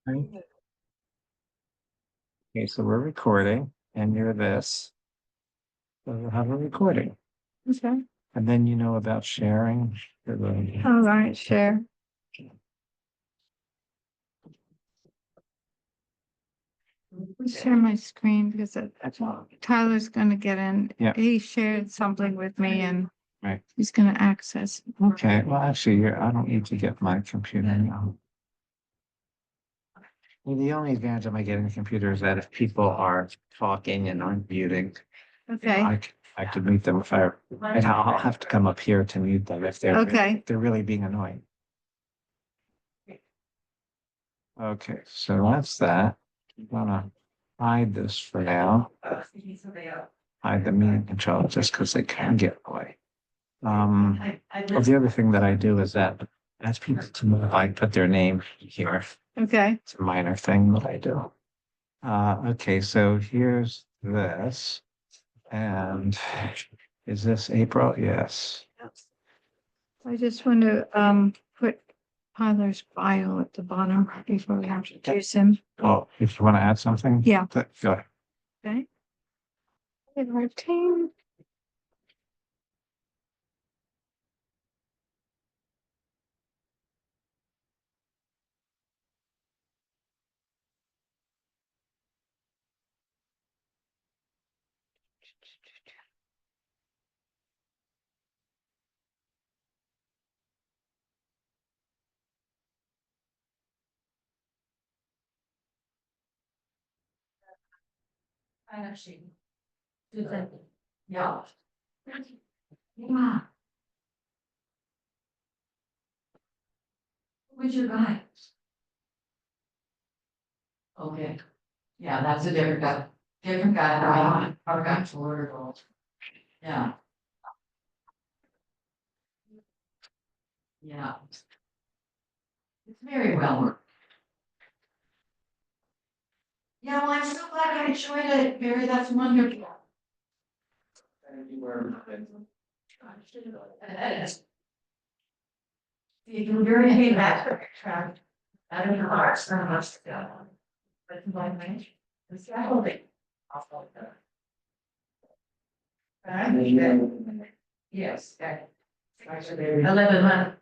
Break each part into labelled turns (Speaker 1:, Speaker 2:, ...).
Speaker 1: Right. Okay, so we're recording and you're this. So we'll have a recording.
Speaker 2: Okay.
Speaker 1: And then you know about sharing.
Speaker 2: All right, share. Share my screen because Tyler's gonna get in.
Speaker 1: Yeah.
Speaker 2: He shared something with me and
Speaker 1: Right.
Speaker 2: he's gonna access.
Speaker 1: Okay, well, actually, I don't need to get my computer now. Well, the only advantage of my getting a computer is that if people are talking and I'm muting,
Speaker 2: Okay,
Speaker 1: I could mute them if I'll have to come up here to mute them if
Speaker 2: okay.
Speaker 1: they're really being annoying. Okay, so that's that. I'm gonna hide this for now. Hide the meeting control just because they can get away. Well, the other thing that I do is that as people to move, I put their name here.
Speaker 2: Okay.
Speaker 1: It's a minor thing that I do. Okay, so here's this. And is this April? Yes.
Speaker 2: I just want to put Tyler's bio at the bottom before we introduce him.
Speaker 1: Well, if you want to add something.
Speaker 2: Yeah.
Speaker 1: Go ahead.
Speaker 2: Okay. And our team. I actually do that. Yeah. Yeah. Who's your guy? Okay. Yeah, that's a different guy. Different guy. Our guy's Florida. Yeah. Yeah. It's very well worked. Yeah, well, I'm so glad I enjoyed it, Mary. That's wonderful. You very hate that track. I don't know how it's not much to go. But my mind, it's holding. Yes. 11 months.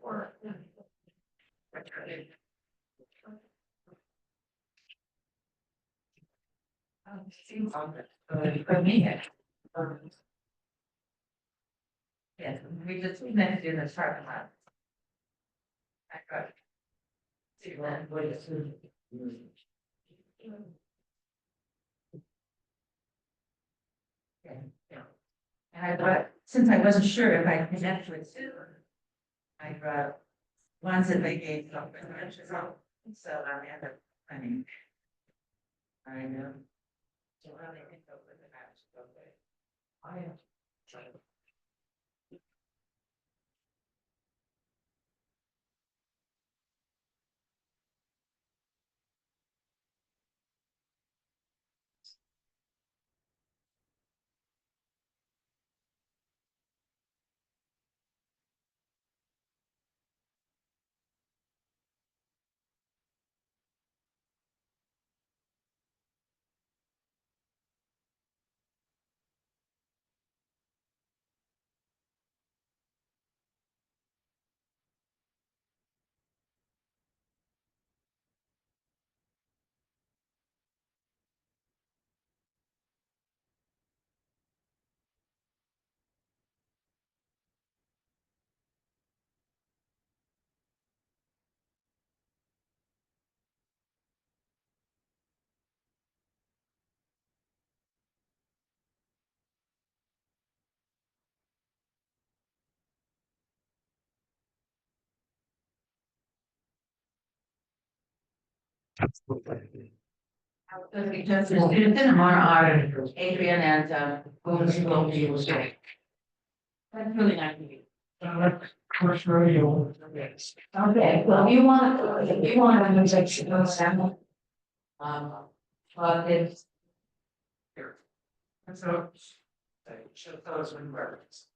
Speaker 2: For me. Yes, we just meant to do this part of that. I got it. See that, what is it? Yeah. And I brought, since I wasn't sure if I could actually sue her, I brought ones that they gave up for the so I ended up planning. I know. So really think over the match. Okay. I am. Just are Adrian and Boone's will be able to. That's really nice of you. First radio. Okay, well, if you want to take those sample. But it's. Here. And so. Show those in reference.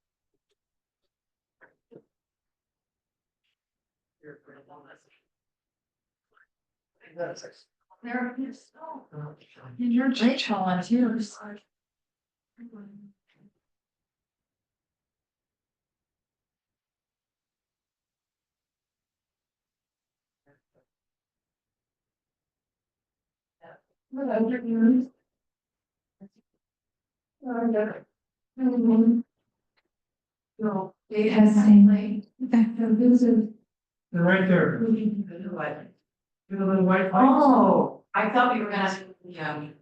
Speaker 2: Here, for one message. That's it. There is. And you're great on too. No, it has same like that.
Speaker 3: They're right there. Give a little white.
Speaker 2: Oh, I thought we were gonna, okay,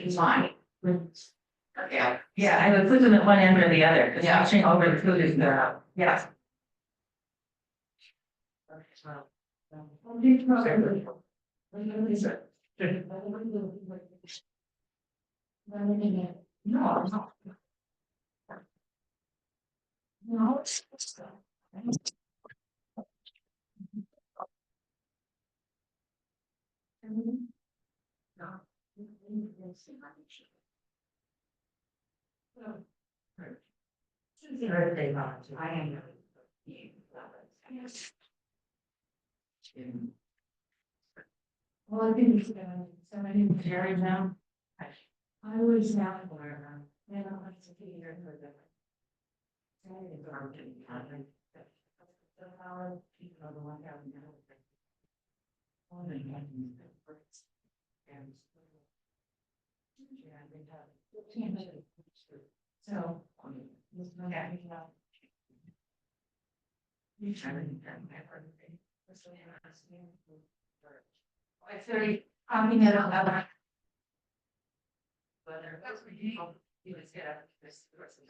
Speaker 2: it's fine. Okay, yeah, I would put them at one end or the other, because reaching over the food is the, yeah. No, no. No. I am. Well, I think it's somebody Jerry now. I was now where, then I want to be here for the. So. It's very, I mean, I don't know. Whether that's what you just get out of this person.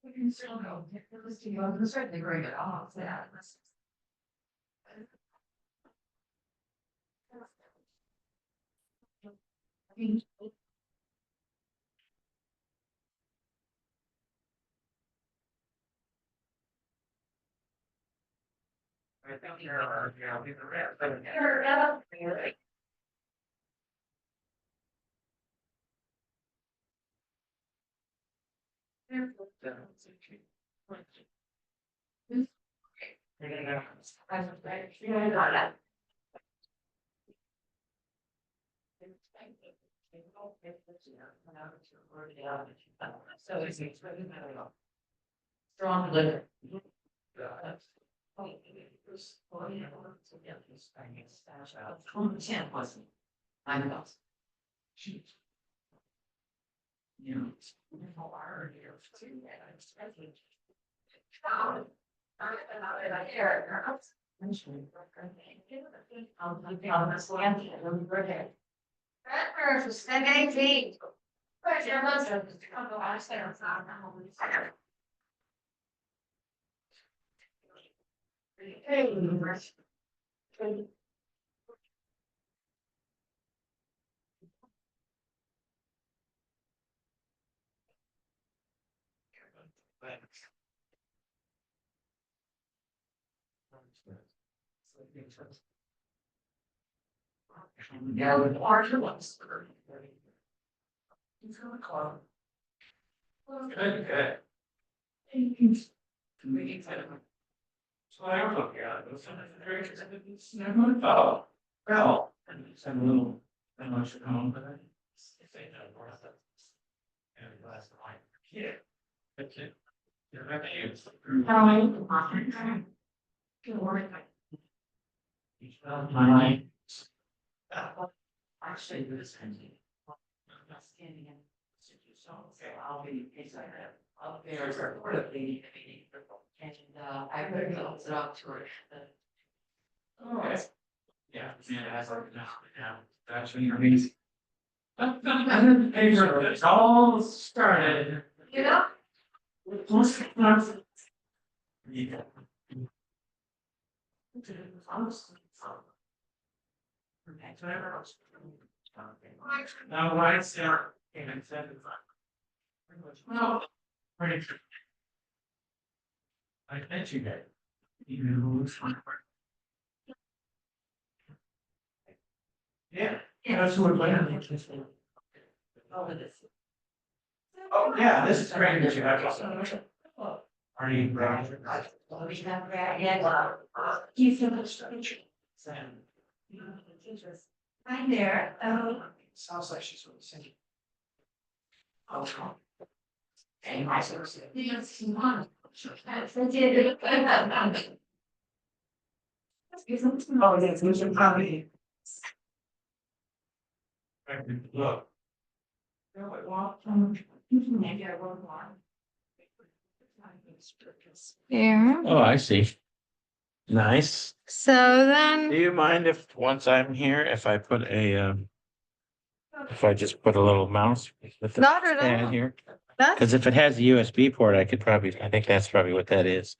Speaker 2: We can still go, let's do, let's certainly bring it off, yeah. I think you're, the rest, but. So it's strong liquor. Content wasn't. I know. You know. Yeah, with larger ones. It's gonna call. Good, good. So I don't look at it, but sometimes it's very expensive. Oh, well, and send a little, I know I should home, but I. If they know, or not. And the last line. Yeah. That's it. You're back to you. Good morning. My. Actually, this ending. Not standing in. So I'll be in case I have. I'll be reportedly meeting. And I heard it up to her. Oh, yeah, that's like now. That's when you're amazing. It's all started. You know? Yeah. Now, why is there an incentive? No, pretty true. I bet you that. You know, yeah, that's what I'm. Oh, yeah, this is great that you have.
Speaker 1: Are you?
Speaker 2: Hi there.
Speaker 3: Sounds like she's really singing. Oh, that's music comedy.
Speaker 1: Look.
Speaker 4: Yeah.
Speaker 1: Oh, I see. Nice.
Speaker 4: So
Speaker 1: Do
Speaker 4: then,
Speaker 1: you mind if, once I'm here, if I put if I just put a little mouse with the
Speaker 4: Not at
Speaker 1: pad
Speaker 4: all.
Speaker 1: here?
Speaker 4: that's,
Speaker 1: Because if it has a USB port, I think that's probably what that is.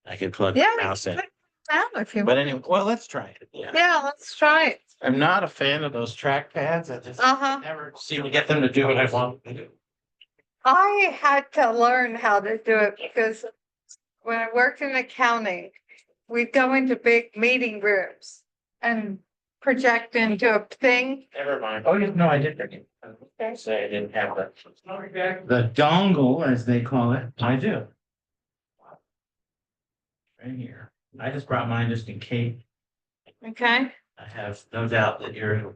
Speaker 1: I could plug the
Speaker 4: yeah, you
Speaker 1: mouse in.
Speaker 4: put it down if you
Speaker 1: But
Speaker 4: want.
Speaker 1: anyway, well, let's try it. Yeah.
Speaker 4: Yeah, let's try it.
Speaker 1: I'm not a fan of those track pads. I just
Speaker 4: Uh-huh.
Speaker 1: never seem to get them to do what I want them to do.
Speaker 4: I had to learn how to do it because when I worked in accounting, we'd go into big meeting rooms and project into a thing.
Speaker 1: Never mind. Oh, no, I did forget. Say I didn't have the dongle, as they call it. I do. Right here. I just brought mine just in case.
Speaker 4: Okay.
Speaker 1: I have no doubt that you're.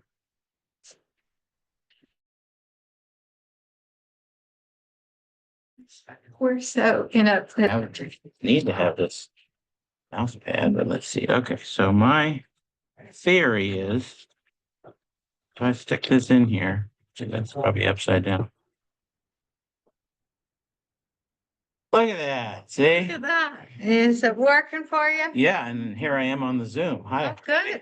Speaker 4: We're so,
Speaker 1: I would need to have this mouse pad, but let's see. Okay, so my theory is if I stick this in here, that's probably upside down. Look at that. See?
Speaker 4: look at that. Is it working for you?
Speaker 1: Yeah, and here I am on the Zoom. Hi.
Speaker 4: Oh, good.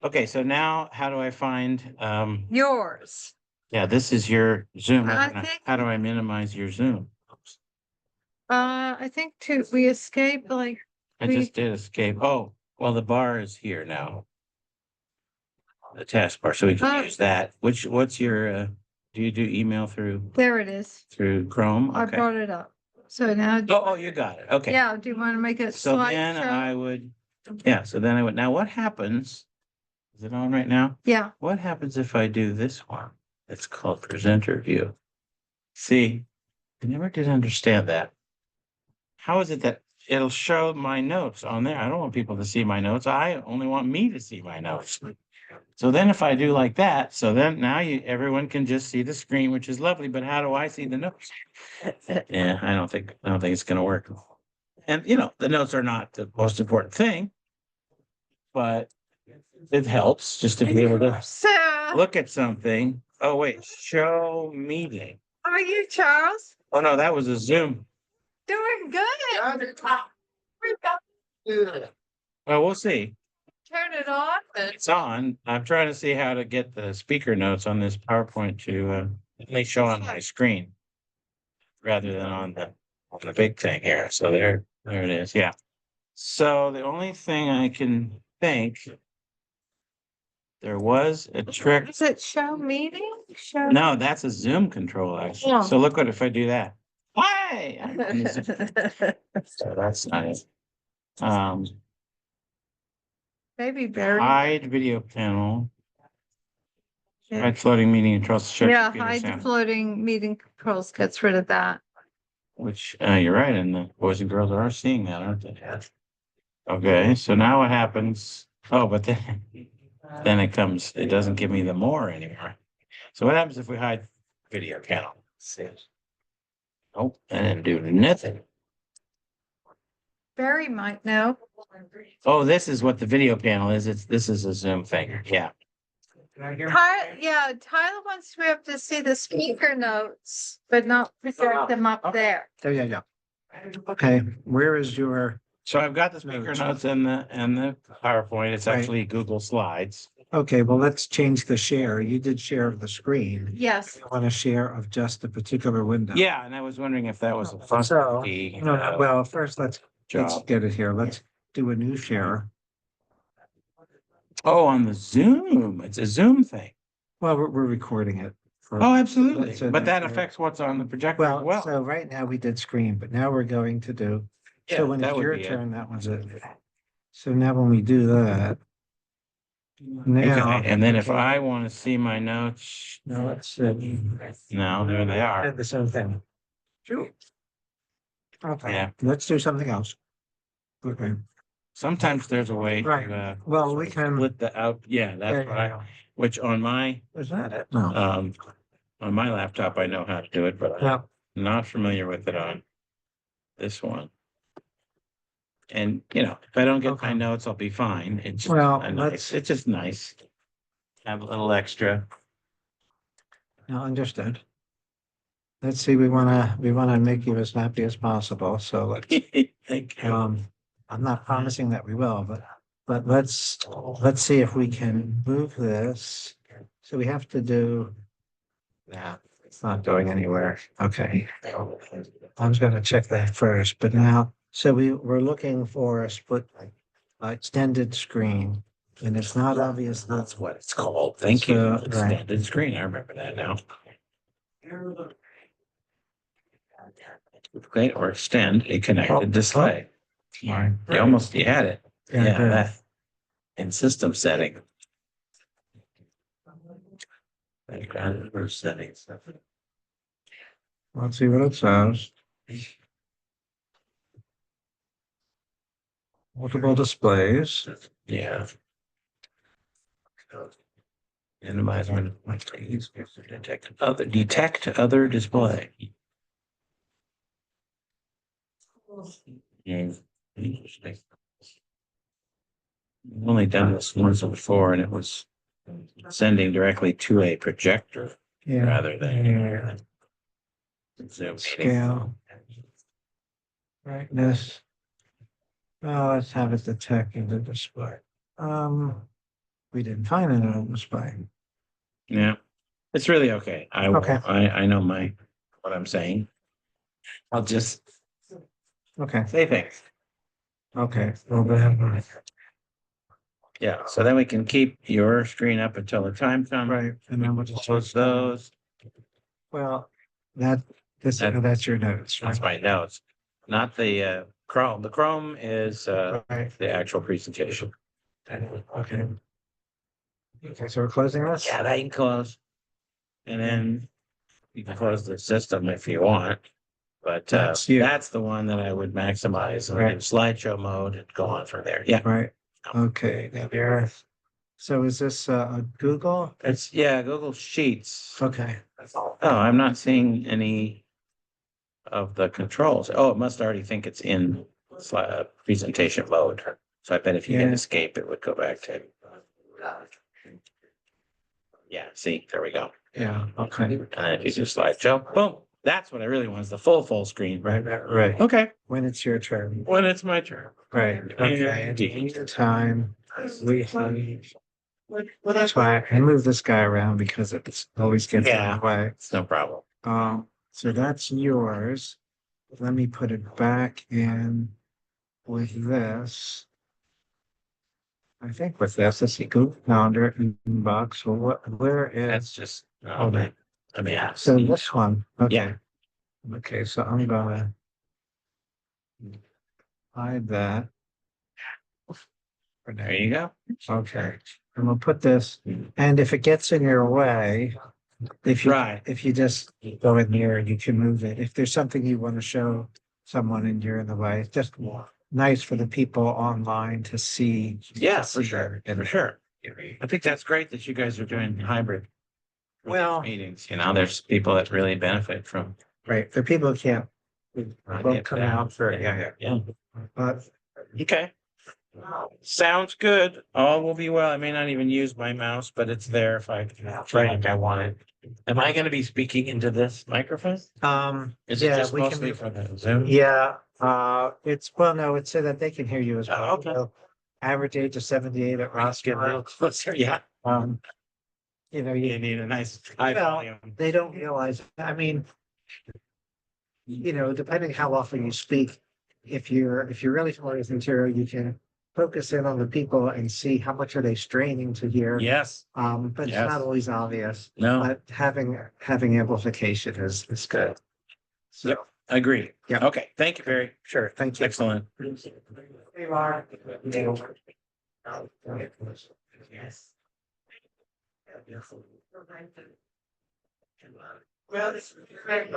Speaker 1: Okay, so now how do I find
Speaker 4: Yours.
Speaker 1: yeah, this is your Zoom.
Speaker 4: I
Speaker 1: isn't it?
Speaker 4: think-
Speaker 1: How do I minimize your Zoom? Oops.
Speaker 4: I think we escape like
Speaker 1: I just did escape. Oh, well, the bar is here now. The taskbar, so we can use that. What's your do you do email through
Speaker 4: there it is.
Speaker 1: Chrome?
Speaker 4: I
Speaker 1: Okay.
Speaker 4: brought it up. So now,
Speaker 1: Oh, you got it. Okay.
Speaker 4: yeah, do you want to make it
Speaker 1: So then I
Speaker 4: slideshow?
Speaker 1: would, yeah, so then I would, now what happens? Is it on right now?
Speaker 4: Yeah,
Speaker 1: What happens if I do this one? It's called presenter view. See, I never did understand that. How is it that it'll show my notes on there? I don't want people to see my notes. I only want me to see my notes. So then if I do like that, so then now everyone can just see the screen, which is lovely, but how do I see the notes? Yeah, I don't think it's gonna work. And the notes are not the most important thing, but it helps just to be able to
Speaker 4: so
Speaker 1: look at something. Oh, wait, show meeting.
Speaker 4: are you, Charles?
Speaker 1: Oh, no, that was a Zoom.
Speaker 4: Doing good.
Speaker 1: Well, we'll see.
Speaker 4: Turn it on.
Speaker 1: It's on. I'm trying to see how to get the speaker notes on this PowerPoint to at least show on my screen rather than on the big thing here. So there it is. Yeah. So the only thing I can think there was a trick.
Speaker 4: Is it show meeting? Show.
Speaker 1: No, that's a Zoom control actually.
Speaker 4: Oh.
Speaker 1: So look what if I do that. Hi. So that's nice.
Speaker 4: Maybe Barry.
Speaker 1: Hide video panel.
Speaker 4: Yeah.
Speaker 1: Hide floating meeting and trust share.
Speaker 4: Yeah,
Speaker 1: computer
Speaker 4: hide the
Speaker 1: sound.
Speaker 4: floating meeting controls, gets rid of that.
Speaker 1: Which, you're right, and the boys and girls are seeing that, aren't they? Okay, so now what happens? Oh, but then it doesn't give me the more anymore. So what happens if we hide video panel? Let's see. Nope, I didn't do nothing.
Speaker 4: Barry might know.
Speaker 1: Oh, this is what the video panel is. This is a Zoom thing. Yeah.
Speaker 4: Tyler wants to be able to see the speaker notes, but not project them up there.
Speaker 3: Yeah. Okay, where is your,
Speaker 1: So I've got the speaker notes and the PowerPoint. It's
Speaker 3: Right.
Speaker 1: actually Google Slides.
Speaker 3: okay, well, let's change the share. You did share of the screen.
Speaker 4: Yes.
Speaker 3: You want to share of just a particular window.
Speaker 1: Yeah, and I was wondering if that was a
Speaker 3: So,
Speaker 1: funky
Speaker 3: no, well, first let's
Speaker 1: job.
Speaker 3: get it here. Let's do a new share.
Speaker 1: Oh, on the Zoom. It's a Zoom thing.
Speaker 3: Well, we're recording it. for-
Speaker 1: Oh, absolutely.
Speaker 3: That's a
Speaker 1: But that
Speaker 3: nice-
Speaker 1: affects what's on the projector as
Speaker 3: Well,
Speaker 1: well.
Speaker 3: so right now we did screen, but now we're going to do,
Speaker 1: Yeah,
Speaker 3: so when
Speaker 1: that
Speaker 3: it's
Speaker 1: would
Speaker 3: your
Speaker 1: be it.
Speaker 3: turn, that was it. So now when we do that. Now.
Speaker 1: Okay, and then if I want to see my notes,
Speaker 3: Now let's,
Speaker 1: now there they are.
Speaker 3: the same thing. Sure. Okay,
Speaker 5: Yeah.
Speaker 3: let's do something else. Okay,
Speaker 5: Sometimes there's a way
Speaker 3: Right.
Speaker 5: to,
Speaker 3: well, we can.
Speaker 5: split the out, yeah, that's what I, which on my,
Speaker 3: Is that it? No.
Speaker 5: on my laptop, I know how to do it, but
Speaker 3: Yeah,
Speaker 5: I'm not familiar with it on this one. And, you know, if I don't get my
Speaker 3: Okay.
Speaker 5: notes, I'll be fine. It's just
Speaker 3: Well,
Speaker 5: a
Speaker 3: let's-
Speaker 5: nice, it's just nice. Have a little extra.
Speaker 3: no, understood. Let's see, we wanna make you as happy as possible, so let's,
Speaker 5: Thank you.
Speaker 3: I'm not promising that we will, but let's see if we can move this. So we have to do. Yeah, it's not going anywhere. Okay. I was gonna check that first, but now, so we're looking for a split, extended screen. And it's not obvious
Speaker 5: That's what it's called. Thank you.
Speaker 3: So, right.
Speaker 5: Extended screen. I remember that now. Okay, or extend a connected display.
Speaker 3: Right.
Speaker 5: You had it.
Speaker 3: Yeah, I
Speaker 5: Yeah,
Speaker 3: did.
Speaker 5: that. In system setting. Background or settings.
Speaker 3: Let's see what it says. Multiple displays.
Speaker 5: Yeah. Minimize when detect other display. Interesting. I've only done this once before and it was sending directly to a projector
Speaker 3: Yeah.
Speaker 5: rather than
Speaker 3: Yeah.
Speaker 5: Zoom meeting.
Speaker 3: Scale. Brightness. Well, let's have it detect the display. We didn't find it on display.
Speaker 5: Yeah, it's really okay.
Speaker 3: Okay.
Speaker 5: I know what I'm saying. I'll just
Speaker 3: Okay,
Speaker 5: say things.
Speaker 3: okay, well then,
Speaker 5: Yeah, so then we can keep your screen up until the time comes.
Speaker 3: right, and then we'll just.
Speaker 5: Close those.
Speaker 3: Well, that's your notes,
Speaker 5: That's
Speaker 3: right?
Speaker 5: my notes, not the Chrome. The Chrome is
Speaker 3: Right,
Speaker 5: the actual presentation.
Speaker 3: okay. Okay, so we're closing this?
Speaker 5: Yeah, that can close. And then you can close the system if you want. But
Speaker 3: That's you.
Speaker 5: that's the one that I would maximize in
Speaker 3: Right.
Speaker 5: slideshow mode and go on from there. Yeah.
Speaker 3: Right, okay, now there. So is this a Google?
Speaker 5: It's Google Sheets.
Speaker 3: Okay,
Speaker 5: Oh, I'm not seeing any of the controls. Oh, it must already think it's in presentation mode. So I bet if you hit
Speaker 3: Yeah.
Speaker 5: escape, it would go back to. Yeah, see, there we go.
Speaker 3: yeah, okay,
Speaker 5: And then if you just slideshow, boom, that's what I really want is the full screen.
Speaker 3: right.
Speaker 5: Okay,
Speaker 3: When it's your turn,
Speaker 5: when it's my turn.
Speaker 3: right, okay, in the meantime, that's why I move this guy around because it's always gets in
Speaker 5: Yeah.
Speaker 3: the way.
Speaker 5: It's no problem.
Speaker 3: So that's yours. Let me put it back in with this. I think with this, let's see, Google Calendar inbox, so where
Speaker 5: That's
Speaker 3: is,
Speaker 5: just,
Speaker 3: Hold on.
Speaker 5: I mean,
Speaker 3: so this one, okay.
Speaker 5: Yeah.
Speaker 3: Okay, so I'm gonna hide that. For now.
Speaker 5: there you go.
Speaker 3: Okay, and we'll put this, and if it gets in your way,
Speaker 5: Right.
Speaker 3: if you just go in here, you can move it. If there's something you want to show someone and you're in the way, it's just nice for the people online to see.
Speaker 5: Yeah,
Speaker 3: to
Speaker 5: for
Speaker 3: see
Speaker 5: sure,
Speaker 3: it.
Speaker 5: for sure. I think that's great that you guys are doing hybrid
Speaker 3: Well,
Speaker 5: meetings. You know, there's people that really benefit from.
Speaker 3: right, there are people who can't, won't come out for,
Speaker 5: Yeah.
Speaker 3: but
Speaker 5: Okay. Sounds good. All will be well. I may not even use my mouse, but it's there if I think I want it. Am I gonna be speaking into this microphone? Is it
Speaker 3: yeah,
Speaker 5: just
Speaker 3: we can
Speaker 5: mostly
Speaker 3: move-
Speaker 5: for the Zoom?
Speaker 3: Yeah, it's so that they can hear you as well.
Speaker 5: Oh, okay.
Speaker 3: So, average age of 78 at
Speaker 5: Let's get a little
Speaker 3: Ross.
Speaker 5: closer. Yeah.
Speaker 3: You know,
Speaker 5: You need a nice high
Speaker 3: Well,
Speaker 5: volume.
Speaker 3: they don't realize, I mean, depending how often you speak, if you're really familiar with material, you can focus in on the people and see how much are they straining to hear.
Speaker 5: Yes.
Speaker 3: But it's
Speaker 5: Yes.
Speaker 3: not always obvious,
Speaker 5: No,
Speaker 3: but having amplification is good. So,
Speaker 5: Yep. agree.
Speaker 3: Yeah.
Speaker 5: Okay. Thank you, Barry.
Speaker 3: sure, thank you.
Speaker 5: Excellent.
Speaker 3: Hey, Mark.
Speaker 5: Well, this is great.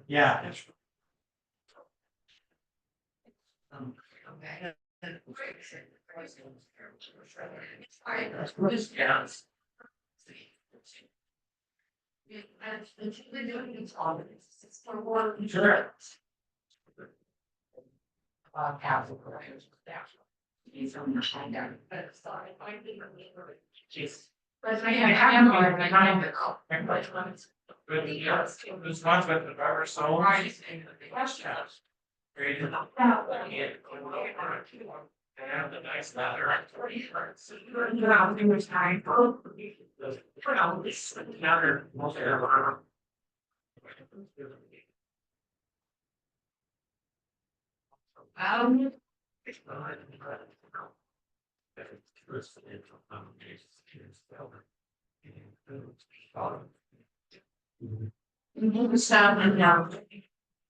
Speaker 5: Yeah. Sure. But I have more behind the call. This one's with the rubber soles. Questions. Created. And have the nice leather. Sound now.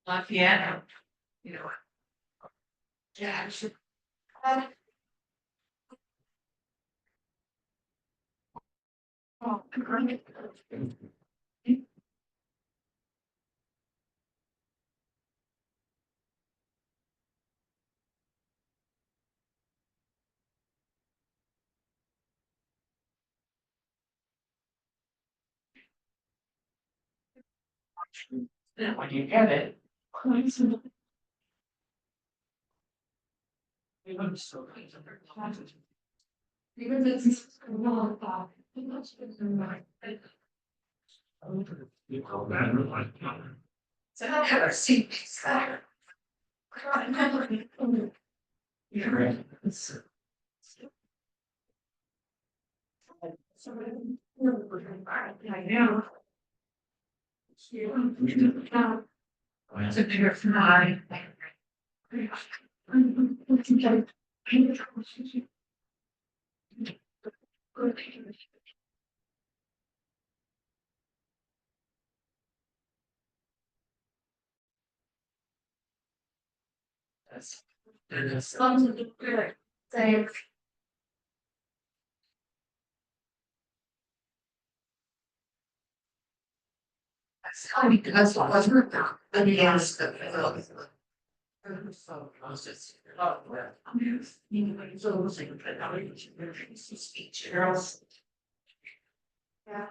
Speaker 5: Lafayette. You know. Yeah. Oh,
Speaker 2: Then when you get it. Because it's a long thought. So I have seen that. I know. It's a pure fly. Thanks. That's funny because it wasn't the yes that speech girls. Yeah.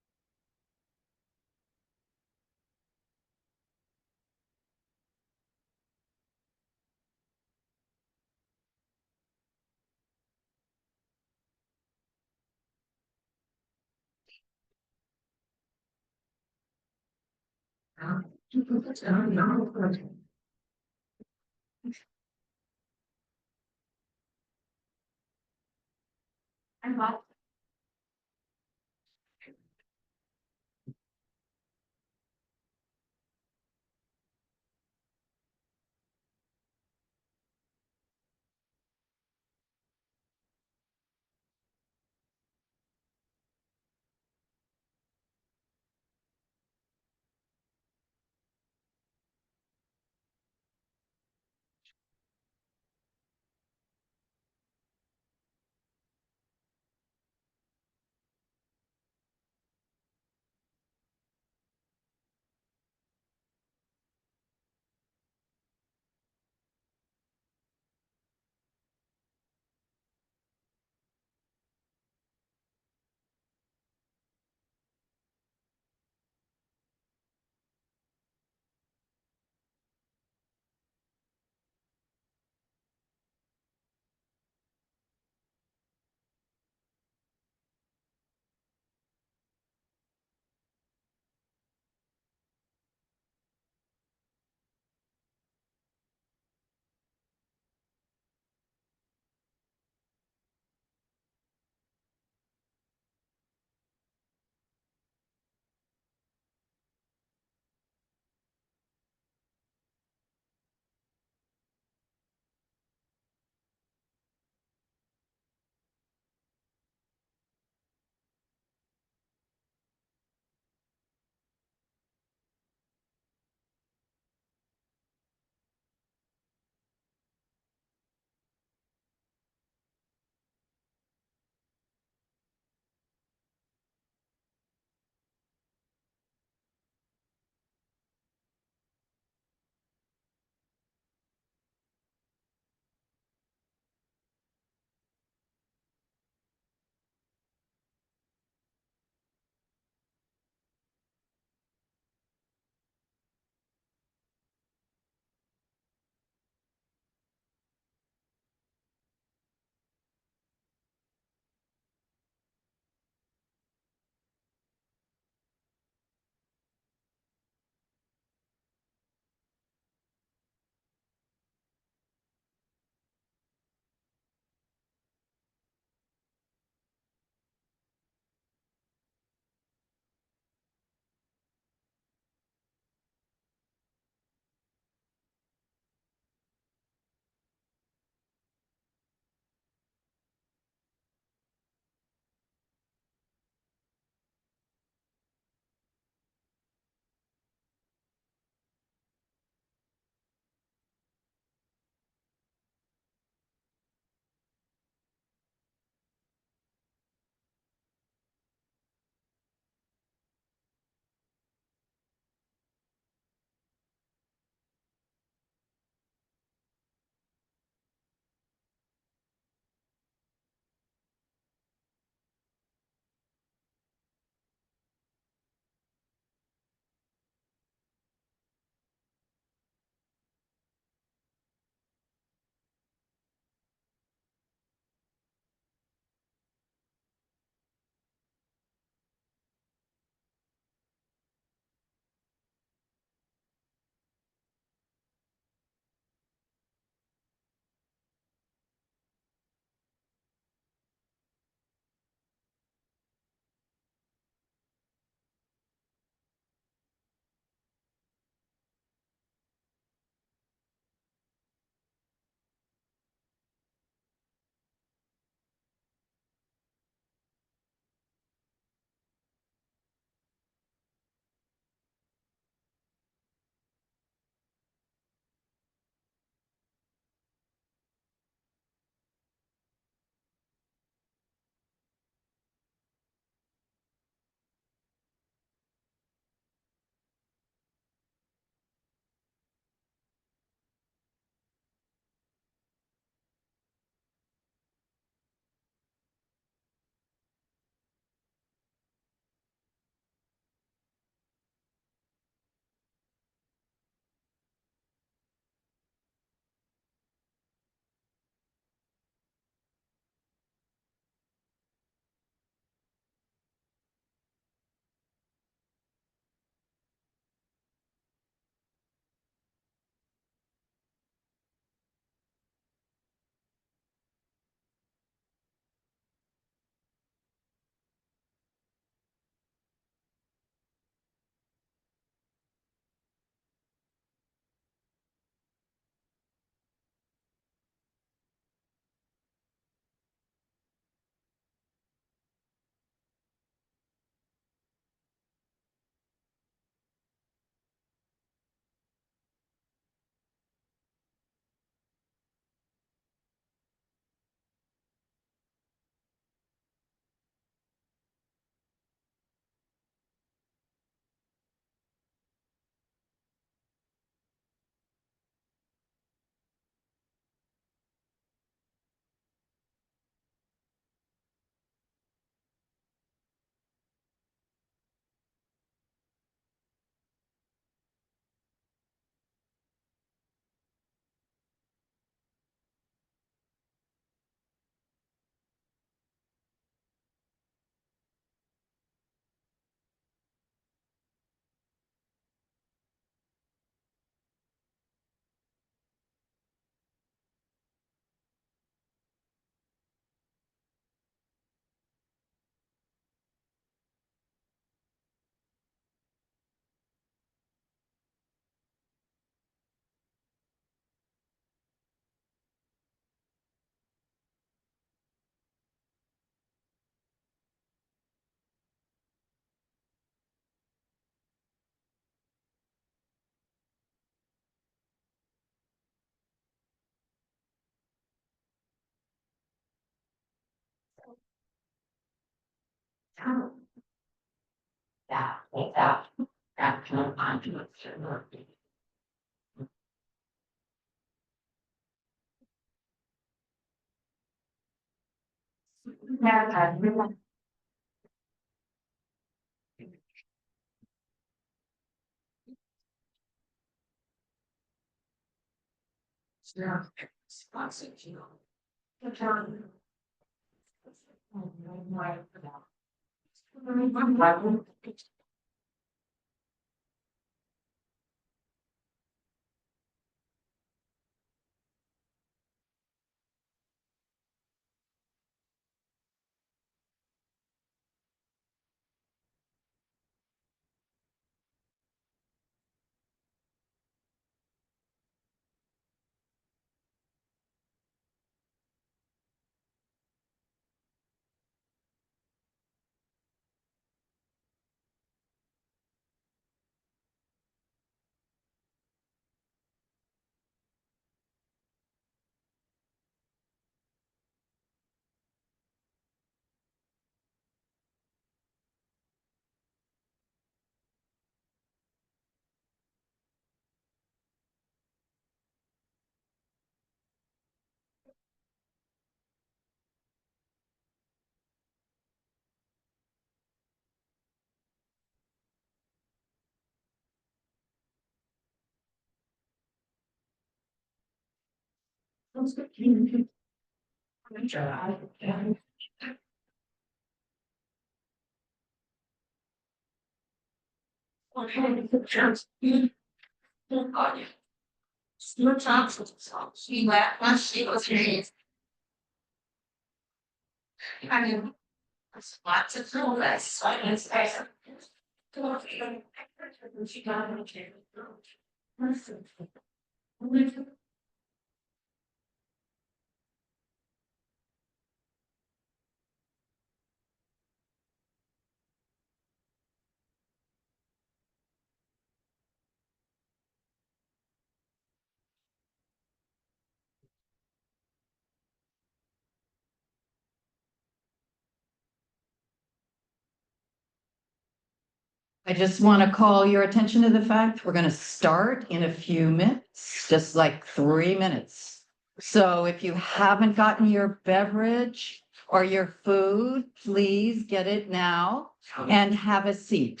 Speaker 6: I just want to call your attention to the fact we're going to start in a few minutes, just like 3 minutes. So if you haven't gotten your beverage or your food, please get it now and have a seat.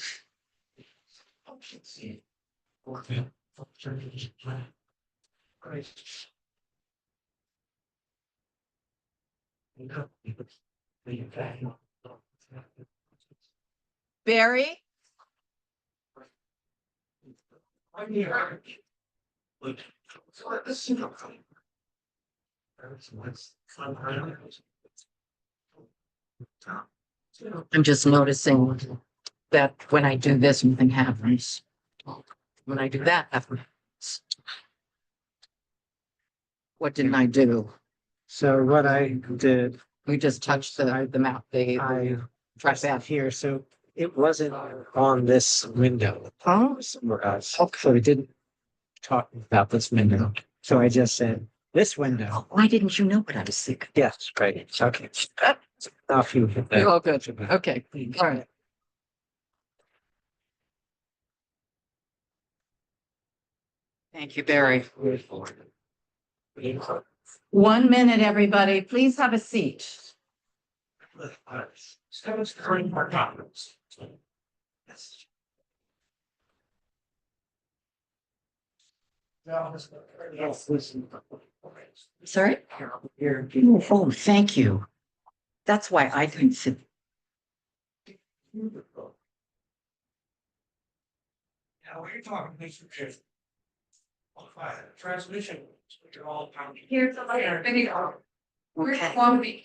Speaker 6: Barry? I'm just noticing that when I do this, nothing happens. When I do that, nothing happens. What didn't I do?
Speaker 3: So what I did,
Speaker 6: We just touched the map,
Speaker 3: I
Speaker 6: trackpad.
Speaker 3: that here, so it wasn't on this window.
Speaker 6: Oh,
Speaker 3: Somewhere else. So it didn't talk about this window. So I just said, this window.
Speaker 6: why didn't you know what I was sick?
Speaker 3: Yes, right. Okay. Now if you hit that.
Speaker 6: You're all good. Okay, all right. Thank you, Barry. 1 minute, everybody. Please have a seat. Sorry? Oh, thank you. That's why I couldn't sit.
Speaker 5: Now, we're talking, transmission, you're all pounding.
Speaker 2: Here's a video.
Speaker 6: Okay.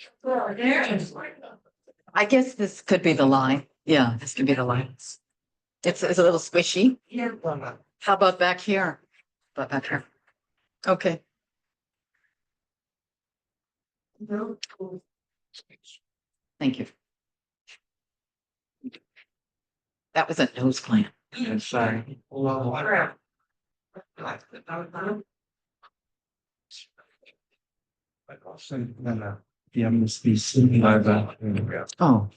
Speaker 6: I guess this could be the line. Yeah, this could be the line. It's a little squishy.
Speaker 2: Yeah.
Speaker 6: How about back here? How about back here? Okay. Thank you. That was a nose clamp.
Speaker 1: Yeah, sorry. But also, yeah, must be seen over.
Speaker 6: Oh,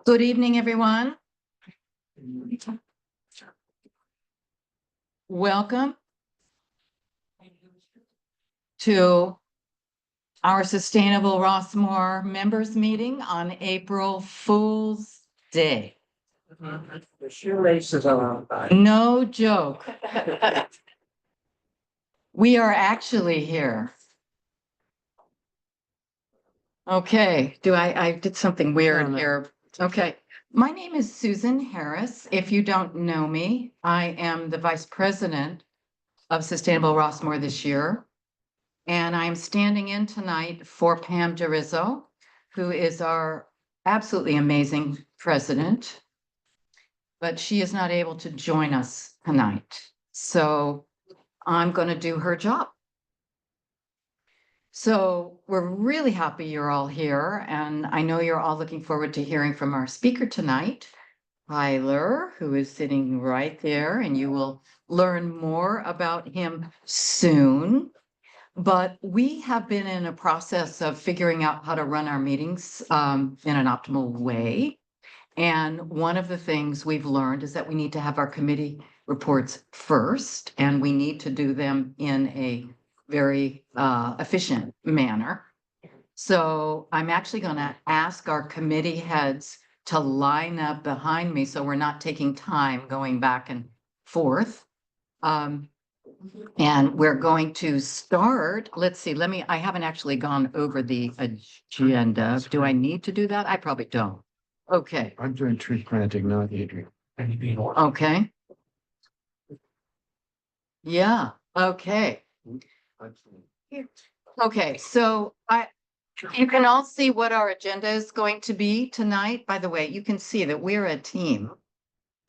Speaker 6: Good evening, everyone. Welcome to our Sustainable Rossmore members meeting on April Fool's Day.
Speaker 1: The shoelaces are on.
Speaker 6: No joke. We are actually here. Okay, I did something weird
Speaker 3: no.
Speaker 6: here. Okay, my name is Susan Harris. If you don't know me, I am the Vice President of Sustainable Rossmore this year. And I'm standing in tonight for Pam DeRizzo, who is our absolutely amazing president. But she is not able to join us tonight. So I'm going to do her job. So we're really happy you're all here. And I know you're all looking forward to hearing from our speaker tonight, Tyler, who is sitting right there, and you will learn more about him soon. But we have been in a process of figuring out how to run our meetings in an optimal way. And one of the things we've learned is that we need to have our committee reports first, and we need to do them in a very efficient manner. So I'm actually going to ask our committee heads to line up behind me so we're not taking time going back and forth. And we're going to start, let's see, I haven't actually gone over the agenda. Do I need to do that? I probably don't. Okay,
Speaker 1: I'm doing tree planting, not Adrian.
Speaker 6: okay. Yeah, okay. Okay, so you can all see what our agenda is going to be tonight. By the way, you can see that we're a team.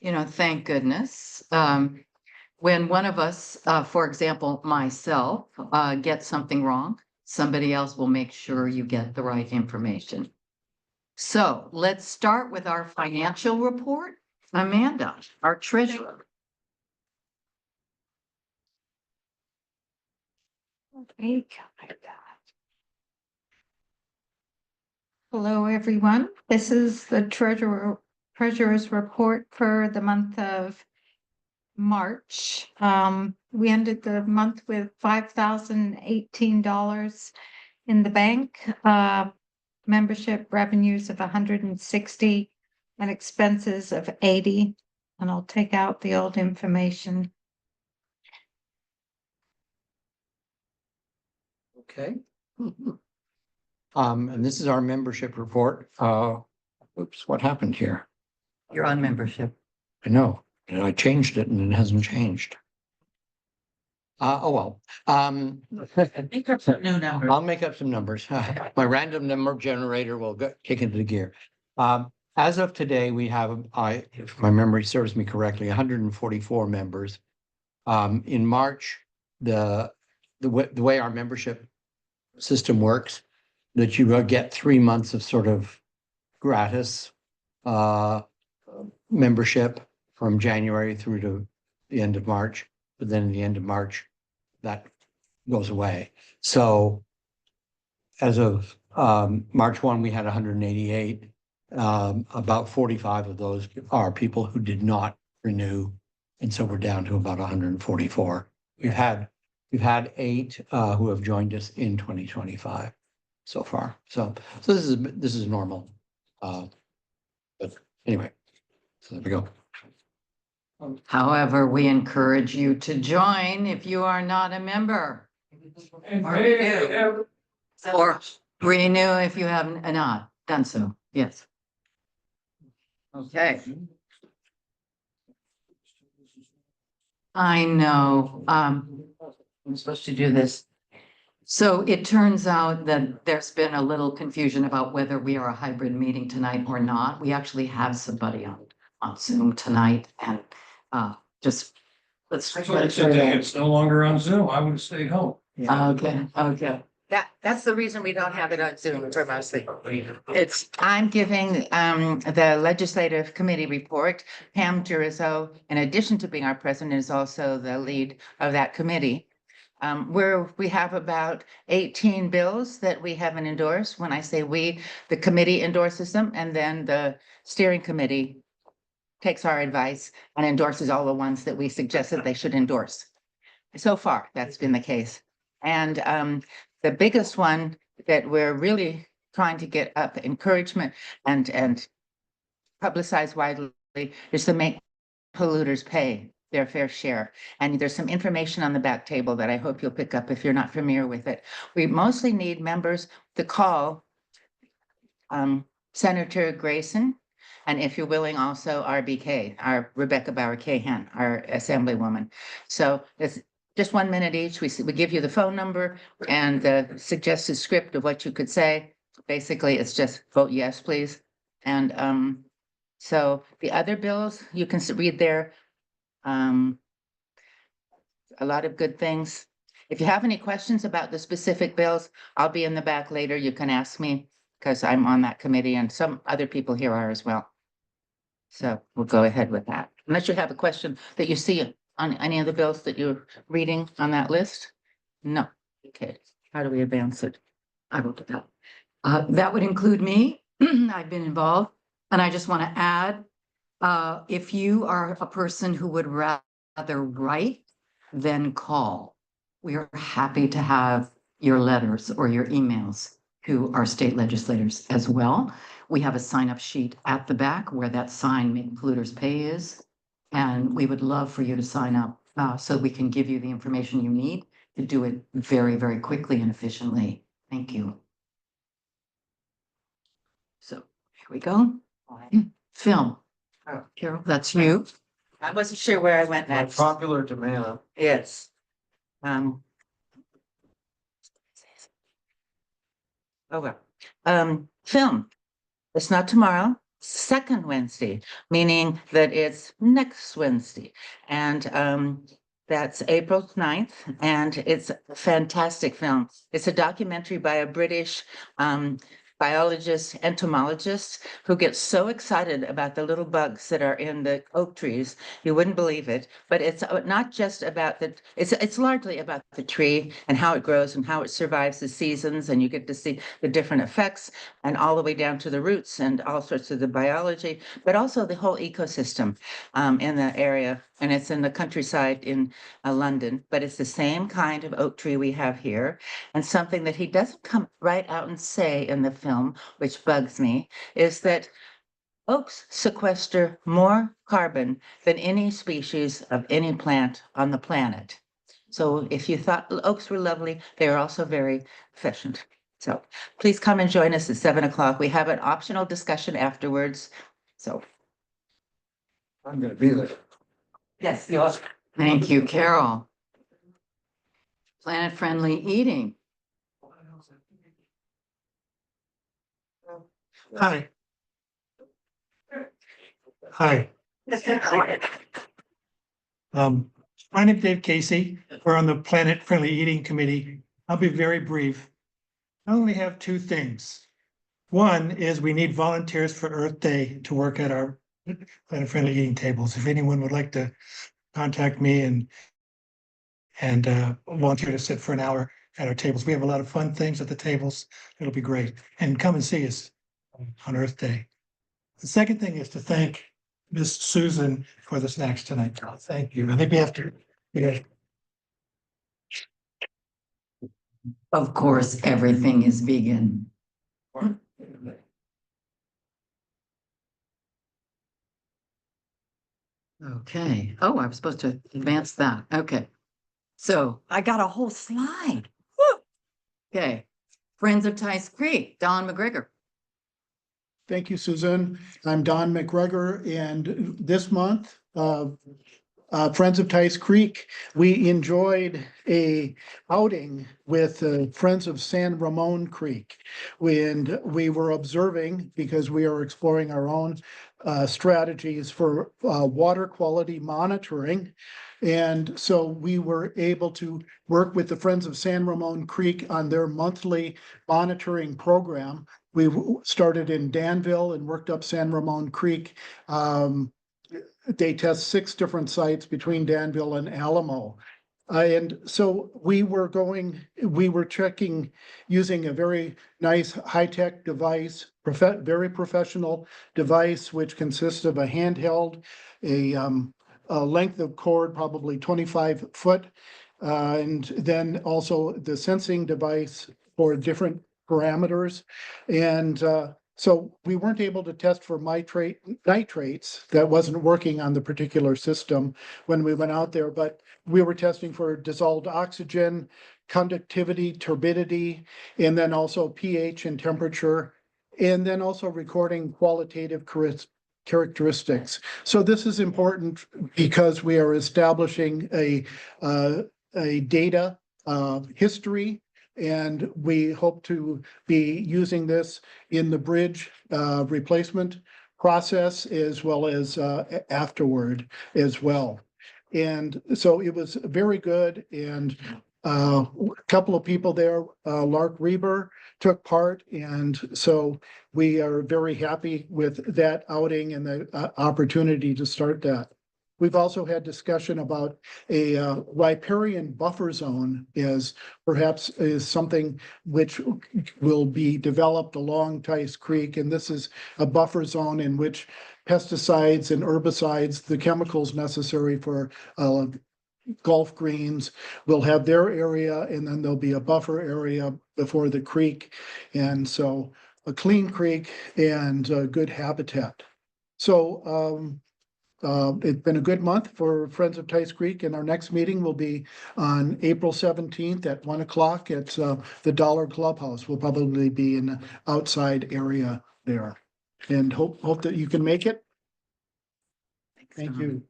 Speaker 6: You know, thank goodness. When one of us, for example, myself, gets something wrong, somebody else will make sure you get the right information. So let's start with our financial report. Amanda, our treasurer.
Speaker 4: Hello, everyone. This is the treasurer's report for the month of March. We ended the month with $5,018 in the bank, membership revenues of 160 and expenses of 80. And I'll take out the old information.
Speaker 7: Okay. And this is our membership report. Oops, what happened here?
Speaker 6: You're on membership.
Speaker 7: I know, and I changed it and it hasn't changed. Oh, well.
Speaker 2: Make up some new numbers.
Speaker 7: I'll make up some numbers. My random number generator will kick into the gear. As of today, we have, if my memory serves me correctly, 144 members. In March, the way our membership system works, that you get 3 months of sort of gratis membership from January through to the end of March. But then at the end of March, that goes away. So as of March 1, we had 188. About 45 of those are people who did not renew. And so we're down to about 144. We've had 8 who have joined us in 2025 so far. So this is normal. But anyway, so there we go.
Speaker 6: However, we encourage you to join if you are not a member. Or renew if you haven't not done so. Yes. Okay. I know. I'm supposed to do this. So it turns out that there's been a little confusion about whether we are a hybrid meeting tonight or not. We actually have somebody on Zoom tonight, and let's.
Speaker 8: It's no longer on Zoom. I would have stayed home.
Speaker 6: Okay.
Speaker 9: That's the reason we don't have it on Zoom for mostly. I'm giving the legislative committee report. Pam DeRizzo, in addition to being our president, is also the lead of that committee. we have about 18 bills that we haven't endorsed. When I say we, the committee endorses them, and then the steering committee takes our advice and endorses all the ones that we suggested they should endorse. So far, that's been the case. And the biggest one that we're really trying to get up encouragement and publicize widely is to make polluters pay their fair share. And there's some information on the back table that I hope you'll pick up if you're not familiar with it. We mostly need members to call Senator Grayson, and if you're willing, also RBK, our Rebecca Bauer Cahan, our Assemblywoman. So it's just 1 minute each. We give you the phone number and the suggested script of what you could say. Basically, it's just vote yes, please. And so the other bills, you can read there. A lot of good things. If you have any questions about the specific bills, I'll be in the back later. You can ask me because I'm on that committee and some other people here are as well. So we'll go ahead with that. Unless you have a question that you see on any of the bills that you're reading on that list? No. Okay. How do we advance it?
Speaker 6: I will do that. That would include me. I've been involved. And I just want to add, if you are a person who would rather write than call, we are happy to have your letters or your emails to our state legislators as well. We have a sign-up sheet at the back where that sign Make Polluters Pay is. And we would love for you to sign up so we can give you the information you need to do it very, very quickly and efficiently. Thank you. So here we go. Film. Carol, that's you.
Speaker 9: I wasn't sure where I went next.
Speaker 3: Popular demand.
Speaker 9: Yes. Oh, well. Film. It's not tomorrow, second Wednesday, meaning that it's next Wednesday. And that's April 9th, and it's a fantastic film. It's a documentary by a British biologist, entomologist, who gets so excited about the little bugs that are in the oak trees. You wouldn't believe it, but it's not just about it's largely about the tree and how it grows and how it survives the seasons. And you get to see the different effects and all the way down to the roots and all sorts of the biology, but also the whole ecosystem in the area. And it's in the countryside in London, but it's the same kind of oak tree we have here. And something that he doesn't come right out and say in the film, which bugs me, is that oaks sequester more carbon than any species of any plant on the planet. So if you thought oaks were lovely, they are also very efficient. So please come and join us at 7 o'clock. We have an optional discussion afterwards. So.
Speaker 3: I'm gonna be there.
Speaker 9: Yes, you are.
Speaker 6: Thank you, Carol. Planet-friendly eating.
Speaker 10: Hi. Hi. My name's Dave Casey. We're on the Planet Friendly Eating Committee. I'll be very brief. I only have two things. One is we need volunteers for Earth Day to work at our Planet Friendly Eating tables. If anyone would like to contact me and volunteer to sit for an hour at our tables. We have a lot of fun things at the tables. It'll be great. And come and see us on Earth Day. The second thing is to thank Miss Susan for the snacks tonight. Thank you. I think we have to. Yeah.
Speaker 6: Of course, everything is vegan. Okay. Oh, I was supposed to advance that. Okay. So I got a whole slide. Woo! Okay. Friends of Tice Creek, Don McGregor.
Speaker 10: Thank you, Susan. I'm Don McGregor, and this month, Friends of Tice Creek, we enjoyed a outing with Friends of San Ramon Creek. And we were observing, because we are exploring our own strategies for water quality monitoring. And so we were able to work with the Friends of San Ramon Creek on their monthly monitoring program. We started in Danville and worked up San Ramon Creek. They test 6 different sites between Danville and Alamo. And so we were checking using a very nice high-tech device, very professional device, which consists of a handheld, a length of cord, probably 25 foot. And then also the sensing device for different parameters. And so we weren't able to test for nitrates. That wasn't working on the particular system when we went out there, but we were testing for dissolved oxygen, conductivity, turbidity, and then also pH and temperature, and then also recording qualitative characteristics. So this is important because we are establishing a data history, and we hope to be using this in the bridge replacement process as well as afterward as well. And so it was very good, and a couple of people there, Lark Reber took part, and so we are very happy with that outing and the opportunity to start that. We've also had discussion about a riparian buffer zone is something which will be developed along Tice Creek. And this is a buffer zone in which pesticides and herbicides, the chemicals necessary for golf greens, will have their area, and then there'll be a buffer area before the creek. And so a clean creek and good habitat. So it's been a good month for Friends of Tice Creek, and our next meeting will be on April 17th at 1 o'clock at the Dollar Clubhouse. We'll probably be in the outside area there, and hope that you can make it. Thank you.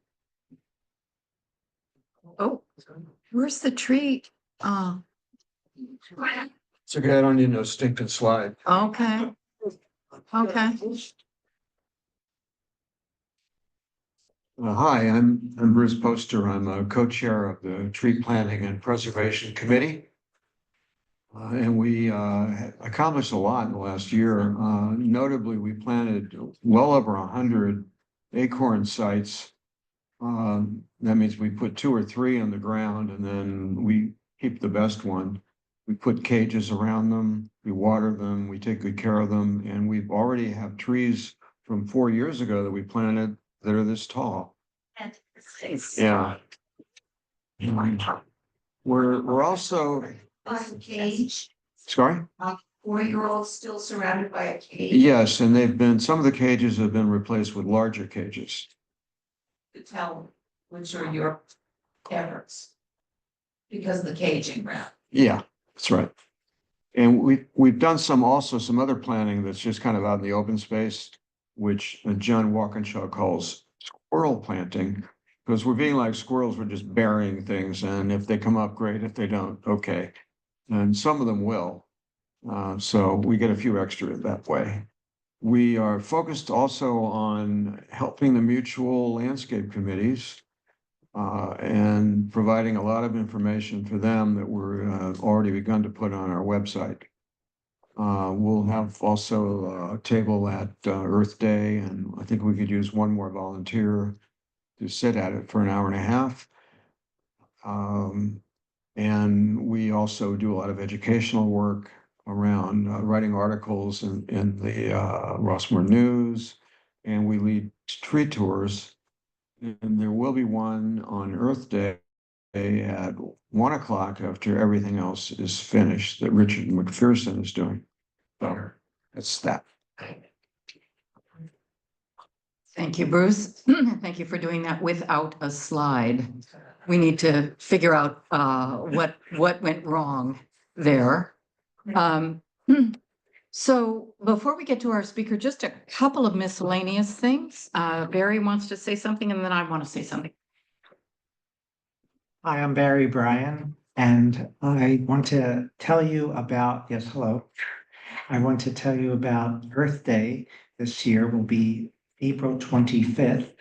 Speaker 6: Oh, where's the treat? Oh,
Speaker 8: It's okay, I don't need no stinking slide.
Speaker 6: okay. Okay.
Speaker 8: Hi, I'm Bruce Poster. I'm a co-chair of the Tree Planting and Preservation Committee. And we accomplished a lot in the last year. Notably, we planted well over 100 acorn sites. That means we put 2 or 3 on the ground, and then we keep the best one. We put cages around them, we water them, we take good care of them, and we've already have trees from 4 years ago that we planted that are this tall. Yeah. We're also,
Speaker 2: Cage,
Speaker 8: sorry?
Speaker 2: 4-year-olds still surrounded by a cage.
Speaker 8: Yes, and some of the cages have been replaced with larger cages.
Speaker 2: To tell which are your efforts. Because of the caging route.
Speaker 8: Yeah, that's right. And we've done some other planting that's just kind of out in the open space, which John Walkinshaw calls squirrel planting, because we're being like squirrels, we're just burying things, and if they come up, great. If they don't, okay. And some of them will. So we get a few extra that way. We are focused also on helping the mutual landscape committees and providing a lot of information for them that we're already begun to put on our website. We'll have also a table at Earth Day, and I think we could use one more volunteer to sit at it for an hour and a half. And we also do a lot of educational work around writing articles in the Rossmore News, and we lead tree tours. And there will be one on Earth Day at 1 o'clock after everything else is finished that Richard McPherson is doing. So that's that.
Speaker 6: Thank you, Bruce. Thank you for doing that without a slide. We need to figure out what went wrong there. So before we get to our speaker, just a couple of miscellaneous things. Barry wants to say something, and then I want to say something.
Speaker 3: Hi, I'm Barry Bryan, and I want to tell you about, yes, hello. I want to tell you about Earth Day this year will be April 25th.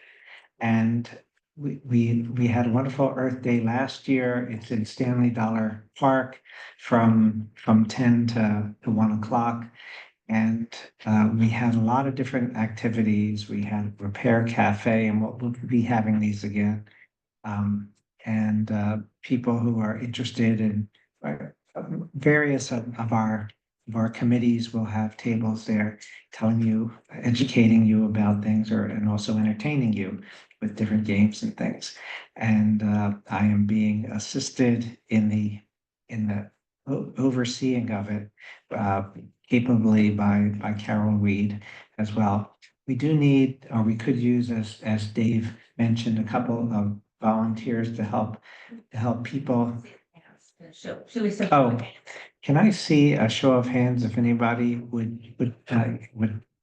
Speaker 3: And we had a wonderful Earth Day last year. It's in Stanley Dollar Park from 10 to 1 o'clock. And we had a lot of different activities. We had Repair Cafe, and we'll be having these again. and people who are interested in various of our committees will have tables there telling you, educating you about things and also entertaining you with different games and things. And I am being assisted in the overseeing of it capably by Carol Reed as well. We do need, or we could use, as Dave mentioned, a couple of volunteers to help people.
Speaker 2: Should we say?
Speaker 3: Oh, can I see a show of hands if anybody would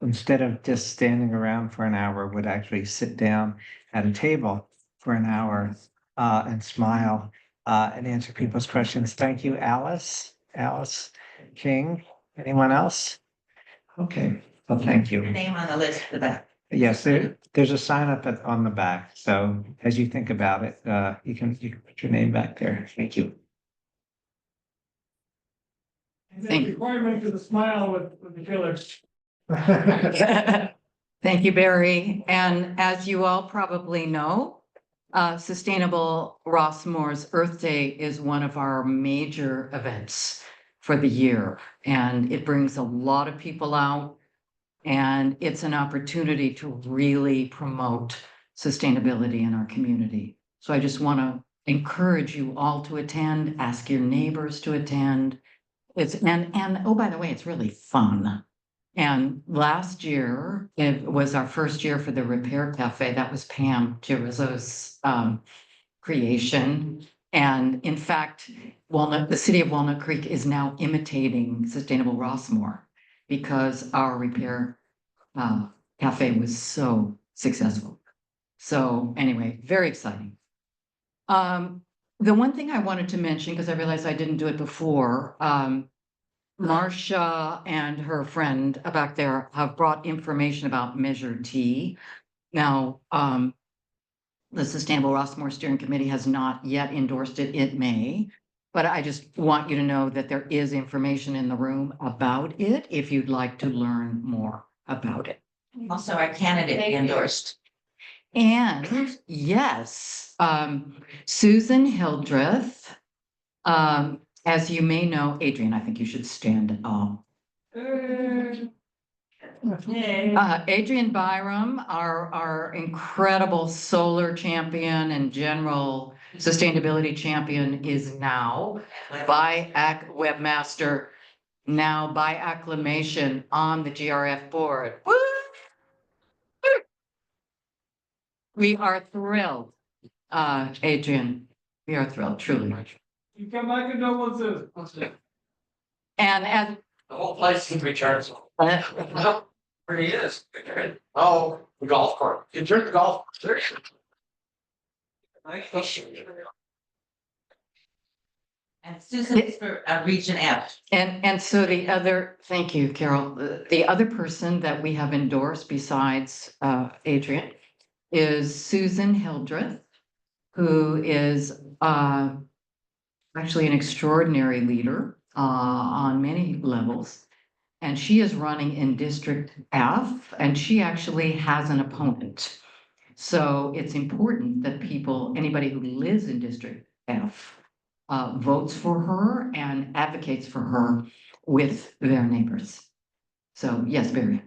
Speaker 3: instead of just standing around for an hour, would actually sit down at a table for an hour and smile and answer people's questions. Thank you, Alice. Alice King. Anyone else? Okay. Well, thank you.
Speaker 2: Name on the list for that.
Speaker 3: Yes, there's a sign up on the back. So as you think about it, you can put your name back there. Thank you.
Speaker 6: Thank-
Speaker 10: Requirement for the smile with the killers.
Speaker 6: Thank you, Barry. And as you all probably know, Sustainable Rossmore's Earth Day is one of our major events for the year. And it brings a lot of people out. And it's an opportunity to really promote sustainability in our community. So I just want to encourage you all to attend, ask your neighbors to attend. And oh, by the way, it's really fun. And last year, it was our first year for the Repair Cafe. That was Pam Girizzo's creation. And in fact, the city of Walnut Creek is now imitating Sustainable Rossmore because our Repair Cafe was so successful. So anyway, very exciting. The one thing I wanted to mention, because I realized I didn't do it before, Marcia and her friend back there have brought information about Measure T. Now, the Sustainable Rossmore Steering Committee has not yet endorsed it. It may, but I just want you to know that there is information in the room about it if you'd like to learn more about it.
Speaker 2: Also, our candidate endorsed.
Speaker 6: And yes, Susan Hildreth, as you may know, Adrian, I think you should stand up. Adrian Byram, our incredible solar champion and general sustainability champion, is now webmaster, now by acclamation on the GRF board. Woo! We are thrilled, Adrian. We are thrilled, truly.
Speaker 10: You come back and know what's this.
Speaker 6: And as
Speaker 5: The whole place can be charged. Where he is. Oh, the golf cart. You turn the golf course.
Speaker 2: And Susan is for Region F.
Speaker 6: And so the other, thank you, Carol. The other person that we have endorsed besides Adrian is Susan Hildreth, who is actually an extraordinary leader on many levels. And she is running in District F, and she actually has an opponent. So it's important that anybody who lives in District F votes for her and advocates for her with their neighbors. So yes, Barry.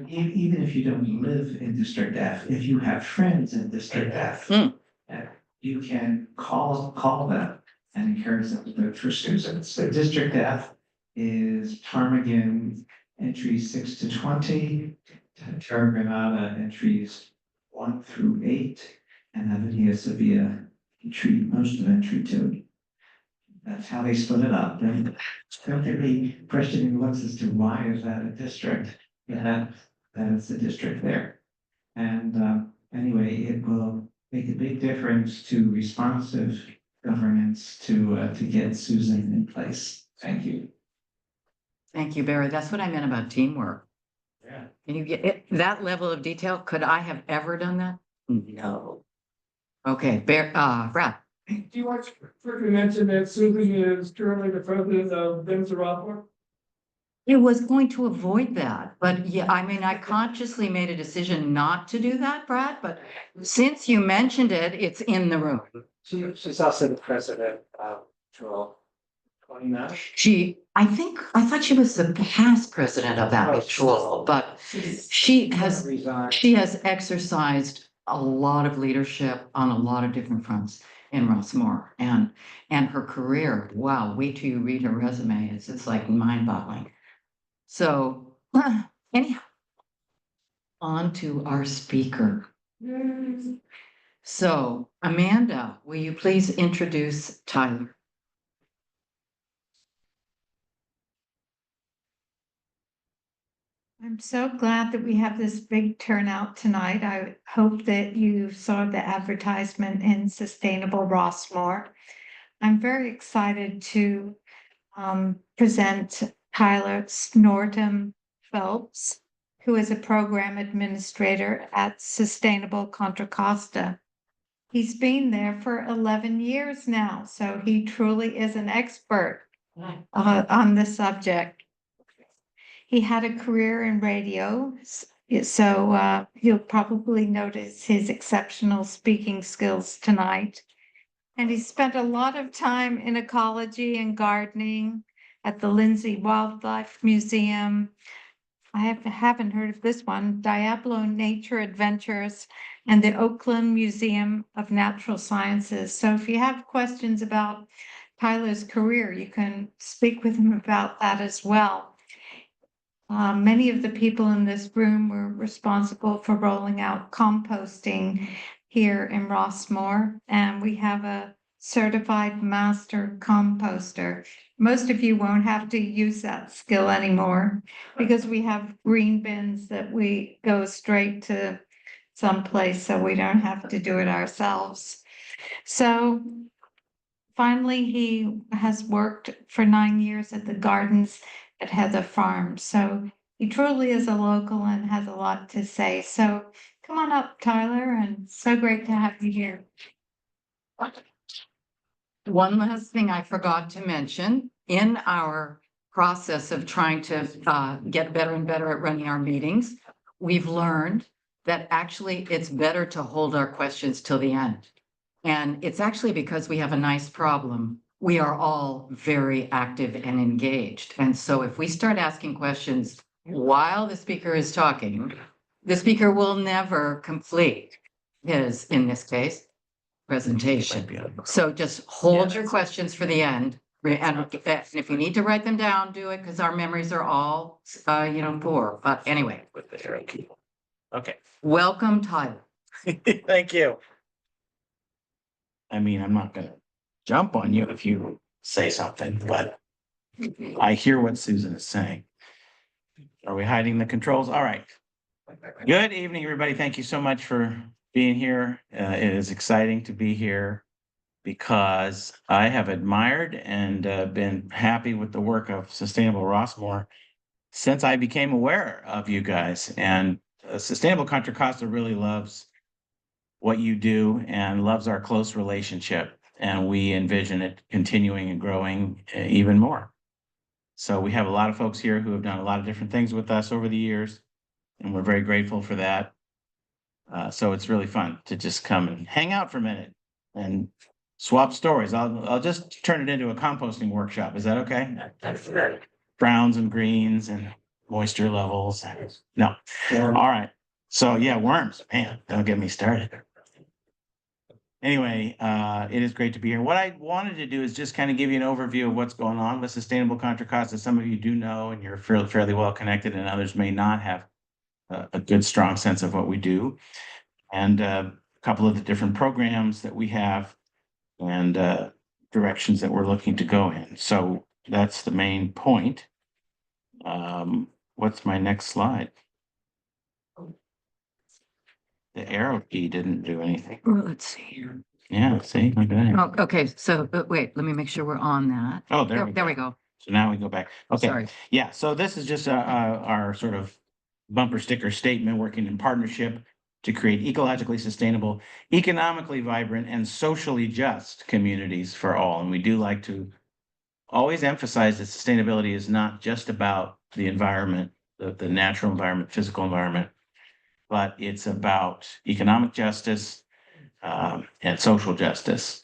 Speaker 3: Even if you don't live in District F, if you have friends in District F, you can call them and encourage them to vote for Susan. So District F is Ptarmigan entries 6 to 20, Terra Granada entries 1 through 8, and Avenida Sevilla most of entry 2. That's how they split it up. And don't get me questioning looks as to why is that a district? That is the district there. And anyway, it will make a big difference to responsive governance to get Susan in place. Thank you.
Speaker 6: Thank you, Barry. That's what I meant about teamwork.
Speaker 3: Yeah.
Speaker 6: Can you get it, that level of detail? Could I have ever done that? No. Okay, Brad.
Speaker 10: Do you want to quickly mention that Susan is currently the president of Ben's Rockport?
Speaker 6: It was going to avoid that, but yeah, I mean, I consciously made a decision not to do that, Brad, but since you mentioned it, it's in the room.
Speaker 3: She's also the president of Troll 29.
Speaker 6: I thought she was the past president of that mutual, but she has exercised a lot of leadership on a lot of different fronts in Rossmore and her career. Wow, wait till you read her resume. It's like mind-boggling. So anyhow, on to our speaker. So Amanda, will you please introduce Tyler?
Speaker 4: I'm so glad that we have this big turnout tonight. I hope that you saw the advertisement in Sustainable Rossmore. I'm very excited to present Tyler Sportum-Phelps, who is a program administrator at Sustainable Contra Costa. He's been there for 11 years now, so he truly is an expert on the subject. He had a career in radio, so you'll probably notice his exceptional speaking skills tonight. And he spent a lot of time in ecology and gardening at the Lindsay Wildlife Museum. I haven't heard of this one, Diablo Nature Adventures and the Oakland Museum of Natural Sciences. So if you have questions about Tyler's career, you can speak with him about that as well. Many of the people in this room were responsible for rolling out composting here in Rossmore, and we have a certified master composter. Most of you won't have to use that skill anymore because we have green bins that we go straight to someplace, so we don't have to do it ourselves. So finally, he has worked for 9 years at the gardens at Heather Farm. So he truly is a local and has a lot to say. So come on up, Tyler, and so great to have you here.
Speaker 6: One last thing I forgot to mention, in our process of trying to get better and better at running our meetings, we've learned that actually it's better to hold our questions till the end. And it's actually because we have a nice problem. We are all very active and engaged. And so if we start asking questions while the speaker is talking, the speaker will never complete his, in this case, presentation. So just hold your questions for the end. And if you need to write them down, do it, because our memories are all, poor. But anyway.
Speaker 5: With the arrow key. Okay,
Speaker 6: Welcome, Tyler.
Speaker 5: thank you. I mean, I'm not gonna jump on you if you say something, but I hear what Susan is saying. Are we hiding the controls? All right. Good evening, everybody. Thank you so much for being here. It is exciting to be here because I have admired and been happy with the work of Sustainable Rossmore since I became aware of you guys. And Sustainable Contra Costa really loves what you do and loves our close relationship. And we envision it continuing and growing even more. So we have a lot of folks here who have done a lot of different things with us over the years, and we're very grateful for that. So it's really fun to just come and hang out for a minute and swap stories. I'll just turn it into a composting workshop. Is that okay? That's right. Browns and greens and moisture levels. No. All right. So yeah, worms, man, don't get me started. Anyway, it is great to be here. What I wanted to do is just kind of give you an overview of what's going on with Sustainable Contra Costa. Some of you do know, and you're fairly well connected, and others may not have a good, strong sense of what we do. And a couple of the different programs that we have and directions that we're looking to go in. So that's the main point. What's my next slide? The arrow key didn't do anything.
Speaker 6: Well, let's see here.
Speaker 5: Yeah, see, look at that.
Speaker 6: Oh, okay, so wait, let me make sure we're on that.
Speaker 5: Oh,
Speaker 6: There we go.
Speaker 5: So now we go back. Okay.
Speaker 6: Sorry.
Speaker 5: Yeah, so this is just our sort of bumper sticker statement, working in partnership to create ecologically sustainable, economically vibrant, and socially just communities for all. And we do like to always emphasized that sustainability is not just about the environment, the natural environment, physical environment, but it's about economic justice and social justice.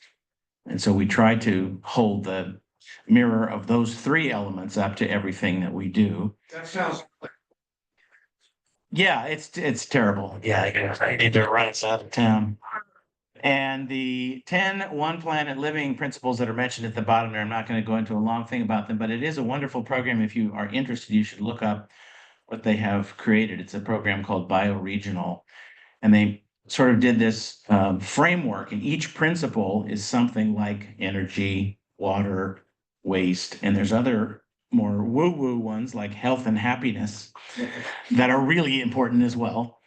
Speaker 5: And so we try to hold the mirror of those three elements up to everything that we do.
Speaker 8: That sounds.
Speaker 5: Yeah, it's terrible. Yeah, I need to run us out of town. And the 10 One Planet Living principles that are mentioned at the bottom there, I'm not going to go into a long thing about them, but it is a wonderful program. If you are interested, you should look up what they have created. It's a program called Bioregional. And they sort of did this framework, and each principle is something like energy, water, waste, and there's other more woo-woo ones like health and happiness that are really important as well.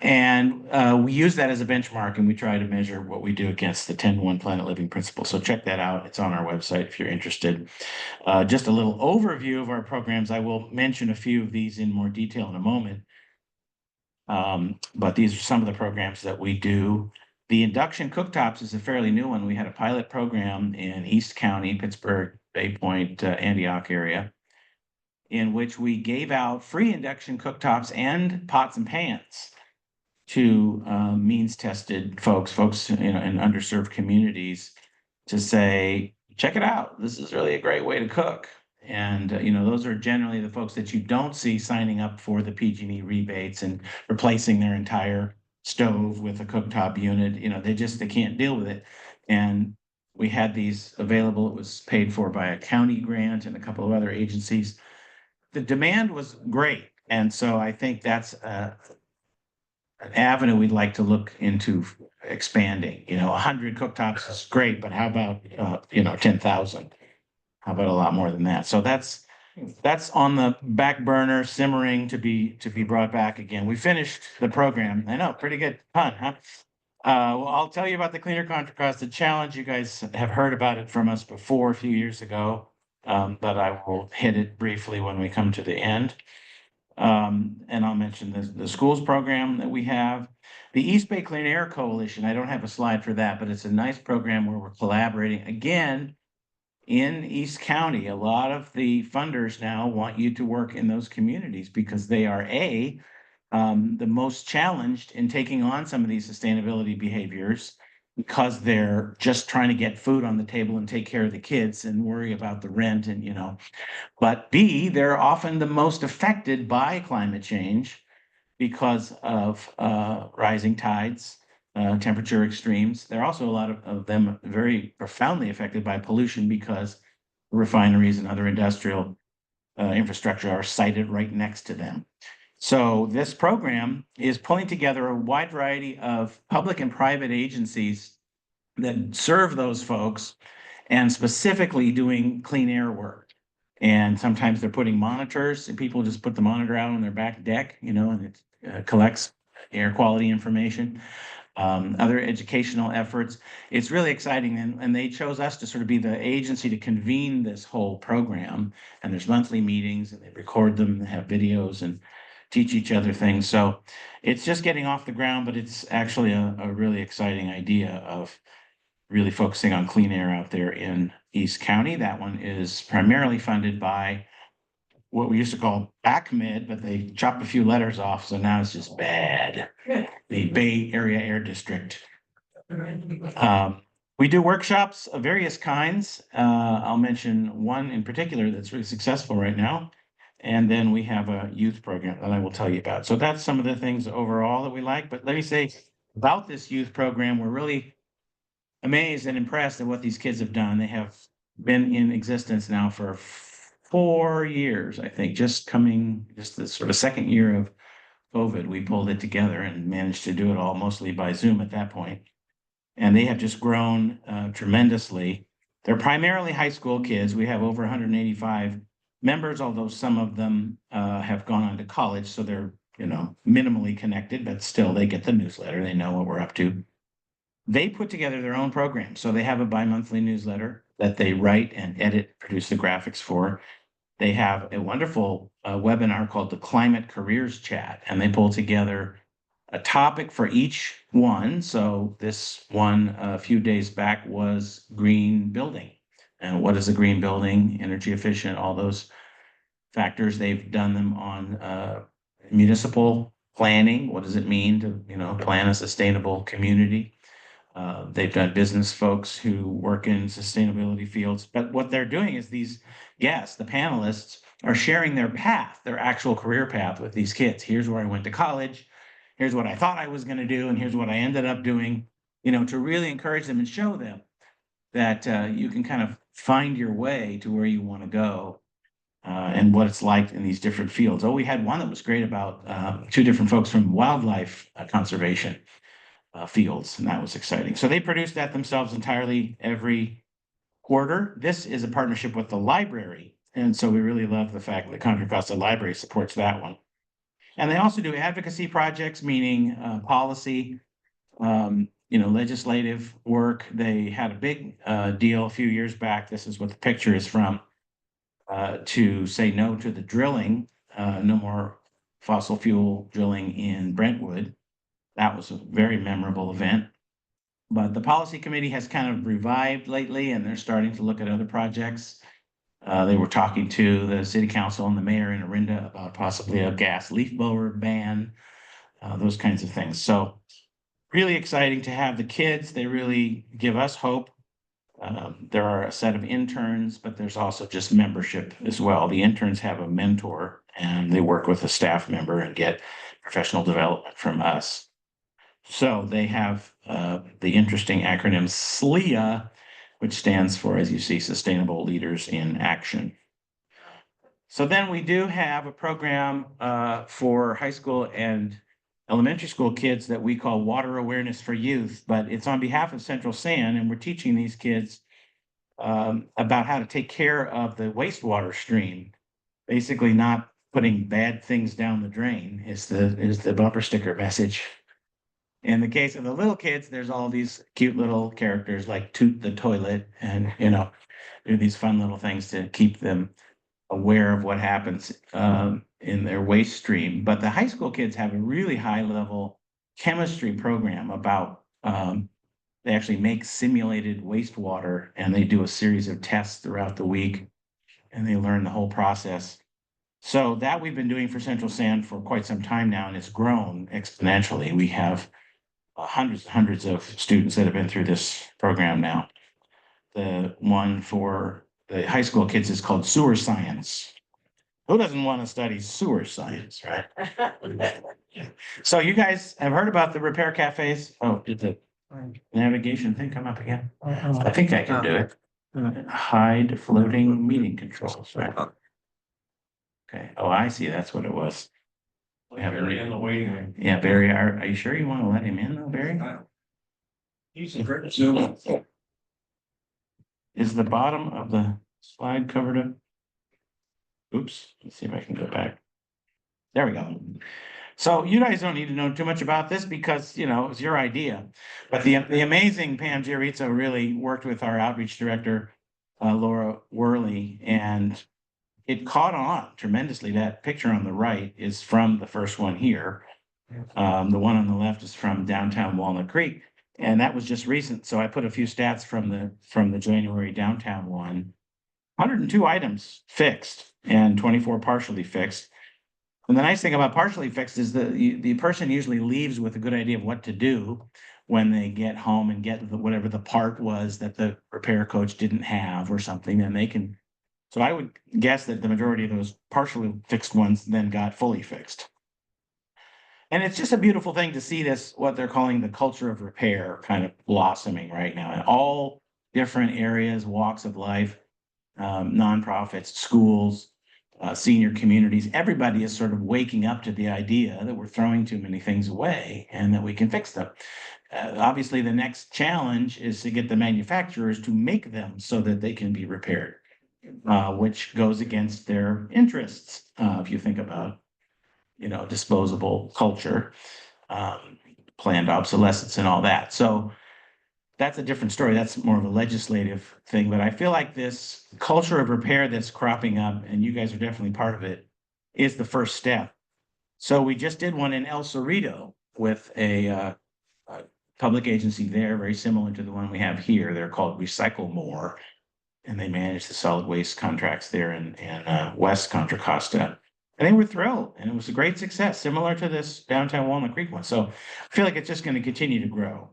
Speaker 5: And we use that as a benchmark, and we try to measure what we do against the 10 One Planet Living principle. So check that out. It's on our website if you're interested. Just a little overview of our programs. I will mention a few of these in more detail in a moment. But these are some of the programs that we do. The induction cooktops is a fairly new one. We had a pilot program in East County, Pittsburgh, Bay Point, Antioch area, in which we gave out free induction cooktops and pots and pans to means-tested folks, in underserved communities, to say, check it out. This is really a great way to cook. And those are generally the folks that you don't see signing up for the PG&E rebates and replacing their entire stove with a cooktop unit. They can't deal with it. And we had these available. It was paid for by a county grant and a couple of other agencies. The demand was great. And so I think that's an avenue we'd like to look into expanding. 100 cooktops is great, but how about 10,000? How about a lot more than that? So that's on the back burner, simmering to be brought back again. We finished the program. I know, pretty good pun, huh? Well, I'll tell you about the Cleaner Contra Costa Challenge. You guys have heard about it from us before a few years ago, but I will hit it briefly when we come to the end. And I'll mention the schools program that we have. The East Bay Clean Air Coalition, I don't have a slide for that, but it's a nice program where we're collaborating. Again, in East County, a lot of the funders now want you to work in those communities because they are the most challenged in taking on some of these sustainability behaviors, because they're just trying to get food on the table and take care of the kids and worry about the rent but B, they're often the most affected by climate change because of rising tides, temperature extremes. There are also a lot of them very profoundly affected by pollution because refineries and other industrial infrastructure are sited right next to them. So this program is pulling together a wide variety of public and private agencies that serve those folks and specifically doing clean air work. And sometimes they're putting monitors, and people just put the monitor out on their back deck, and it collects air quality information. Other educational efforts. It's really exciting. And they chose us to sort of be the agency to convene this whole program. And there's monthly meetings, and they record them, and have videos, and teach each other things. So it's just getting off the ground, but it's actually a really exciting idea of really focusing on clean air out there in East County. That one is primarily funded by what we used to call BACMed, but they chopped a few letters off, so now it's just BAD, the Bay Area Air District. We do workshops of various kinds. I'll mention one in particular that's really successful right now. And then we have a youth program that I will tell you about. So that's some of the things overall that we like. But let me say about this youth program, we're really amazed and impressed at what these kids have done. They have been in existence now for 4 years, I think, just the sort of second year of COVID, we pulled it together and managed to do it all mostly by Zoom at that point. And they have just grown tremendously. They're primarily high school kids. We have over 185 members, although some of them have gone on to college, so they're, minimally connected, but still they get the newsletter. They know what we're up to. They put together their own program. So they have a bi-monthly newsletter that they write and edit, produce the graphics for. They have a wonderful webinar called the Climate Careers Chat, and they pull together a topic for each one. So this one a few days back was green building. and what is a green building, energy efficient, all those factors. They've done them on municipal planning. What does it mean to, plan a sustainable community? They've done business folks who work in sustainability fields, but what they're doing is these guests, the panelists, are sharing their path, their actual career path with these kids. Here's where I went to college. Here's what I thought I was going to do, and here's what I ended up doing, to really encourage them and show them that you can kind of find your way to where you want to go and what it's like in these different fields. Oh, we had one that was great about two different folks from wildlife conservation fields, and that was exciting. So they produce that themselves entirely every quarter. This is a partnership with the library, and so we really love the fact that Contra Costa Library supports that one. And they also do advocacy projects, meaning policy, legislative work. They had a big deal a few years back. This is what the picture is from, to say no to the drilling, no more fossil fuel drilling in Brentwood. That was a very memorable event. But the policy committee has kind of revived lately, and they're starting to look at other projects. They were talking to the city council and the mayor in Orinda about possibly a gas leaf blower ban, those kinds of things. So really exciting to have the kids. They really give us hope. There are a set of interns, but there's also just membership as well. The interns have a mentor, and they work with a staff member and get professional development from us. So they have the interesting acronym SLEA, which stands for, as you see, Sustainable Leaders in Action. So then we do have a program for high school and elementary school kids that we call Water Awareness for Youth, but it's on behalf of Central San, and we're teaching these kids about how to take care of the wastewater stream. Basically not putting bad things down the drain is the bumper sticker message. In the case of the little kids, there's all these cute little characters like Toot the toilet and, do these fun little things to keep them aware of what happens in their waste stream. But the high school kids have a really high level chemistry program about, they actually make simulated wastewater, and they do a series of tests throughout the week, and they learn the whole process. So that we've been doing for Central San for quite some time now, and it's grown exponentially. We have hundreds and hundreds of students that have been through this program now. The one for the high school kids is called Sewer Science. Who doesn't want to study sewer science, right? So you guys have heard about the repair cafes? Oh, did the navigation thing come up again? I think I can do it. Hide floating meeting controls, right? Okay. Oh, I see. That's what it was. We have Barry in the waiting room. Yeah, Barry, are you sure you want to let him in though, Barry? Is the bottom of the slide covered up? Oops, let's see if I can go back. There we go. So you guys don't need to know too much about this because, it's your idea. But the amazing Pam Giarizzo really worked with our outreach director, Laura Worley, and it caught on tremendously. That picture on the right is from the first one here. The one on the left is from downtown Walnut Creek, and that was just recent. So I put a few stats from the January downtown one. 102 items fixed and 24 partially fixed. And the nice thing about partially fixed is the person usually leaves with a good idea of what to do when they get home and get whatever the part was that the repair coach didn't have or something, then they can. So I would guess that the majority of those partially fixed ones then got fully fixed. And it's just a beautiful thing to see this, what they're calling the culture of repair, kind of blossoming right now in all different areas, walks of life, nonprofits, schools, senior communities. Everybody is sort of waking up to the idea that we're throwing too many things away and that we can fix them. Obviously, the next challenge is to get the manufacturers to make them so that they can be repaired. Which goes against their interests, if you think about, disposable culture, planned obsolescence and all that. So that's a different story. That's more of a legislative thing. But I feel like this culture of repair that's cropping up, and you guys are definitely part of it, is the first step. So we just did one in El Cerrito with a public agency there, very similar to the one we have here. They're called Recycle More. and they manage the solid waste contracts there in West Contra Costa. And they were thrilled, and it was a great success, similar to this downtown Walnut Creek one. So I feel like it's just going to continue to grow.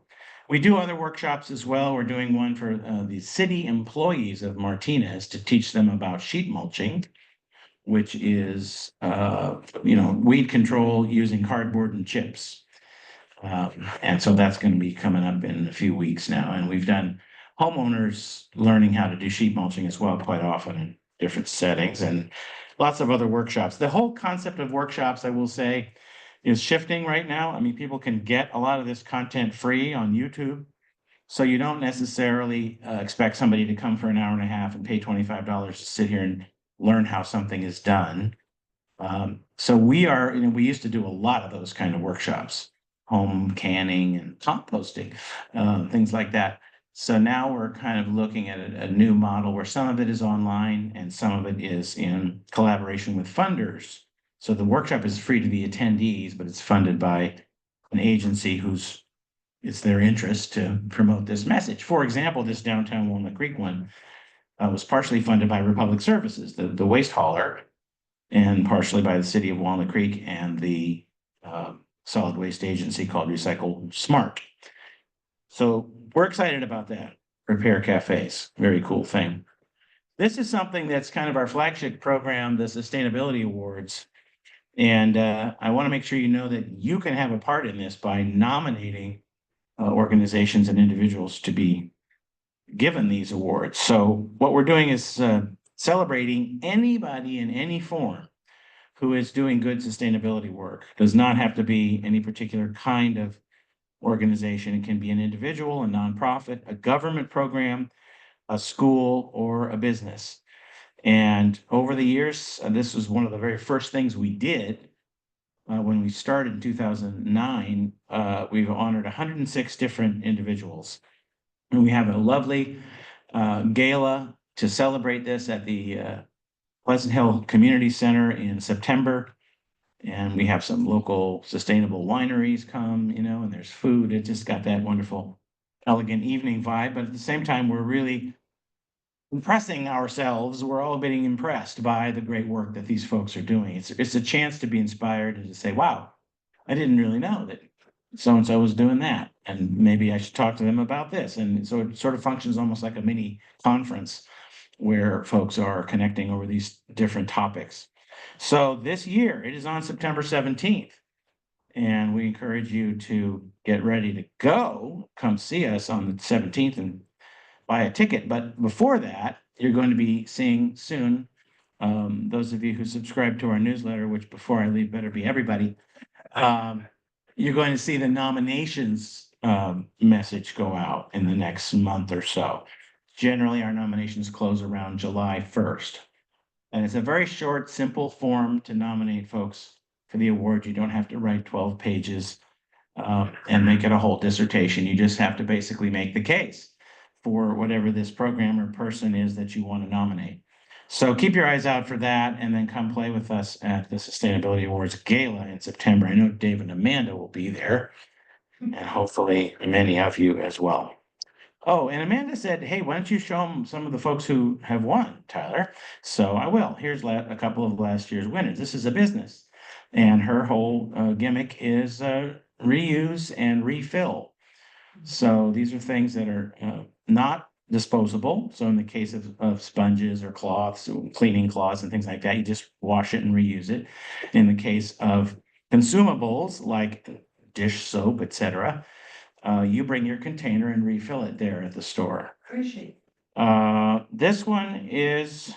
Speaker 5: We do other workshops as well. We're doing one for the city employees of Martinez to teach them about sheet mulching, which is, weed control using cardboard and chips. And so that's going to be coming up in a few weeks now. And we've done homeowners learning how to do sheet mulching as well, quite often in different settings, and lots of other workshops. The whole concept of workshops, I will say, is shifting right now. I mean, people can get a lot of this content free on YouTube. So you don't necessarily expect somebody to come for an hour and a half and pay $25 to sit here and learn how something is done. So we used to do a lot of those kind of workshops, home canning and composting, things like that. So now we're kind of looking at a new model where some of it is online and some of it is in collaboration with funders. So the workshop is free to the attendees, but it's funded by an agency it's their interest to promote this message. For example, this downtown Walnut Creek one was partially funded by Republic Services, the waste hauler, and partially by the city of Walnut Creek and the solid waste agency called Recycle Smart. So we're excited about that. Repair cafes, very cool thing. This is something that's kind of our flagship program, the Sustainability Awards. And I want to make sure you know that you can have a part in this by nominating organizations and individuals to be given these awards. So what we're doing is celebrating anybody in any form who is doing good sustainability work. Does not have to be any particular kind of organization. It can be an individual, a nonprofit, a government program, a school, or a business. And over the years, this was one of the very first things we did when we started in 2009. We've honored 106 different individuals. And we have a lovely gala to celebrate this at the Pleasant Hill Community Center in September. And we have some local sustainable wineries come, and there's food. It just got that wonderful, elegant evening vibe. But at the same time, we're really impressing ourselves. We're all being impressed by the great work that these folks are doing. It's a chance to be inspired and to say, wow, I didn't really know that so-and-so was doing that. And maybe I should talk to them about this. And so it sort of functions almost like a mini conference where folks are connecting over these different topics. So this year, it is on September 17th. And we encourage you to get ready to go. Come see us on the 17th and buy a ticket. But before that, you're going to be seeing soon, those of you who subscribe to our newsletter, which before I leave better be everybody, you're going to see the nominations message go out in the next month or so. Generally, our nominations close around July 1st. And it's a very short, simple form to nominate folks for the award. You don't have to write 12 pages and make it a whole dissertation. You just have to basically make the case for whatever this program or person is that you want to nominate. So keep your eyes out for that, and then come play with us at the Sustainability Awards Gala in September. I know Dave and Amanda will be there, and hopefully many of you as well. Oh, and Amanda said, hey, why don't you show them some of the folks who have won, Tyler? So I will. Here's a couple of last year's winners. This is a business, and her whole gimmick is reuse and refill. So these are things that are not disposable. So in the case of sponges or cloths, cleaning cloths and things like that, you just wash it and reuse it. In the case of consumables like dish soap, etc., you bring your container and refill it there at the store.
Speaker 2: Appreciate.
Speaker 5: This one is,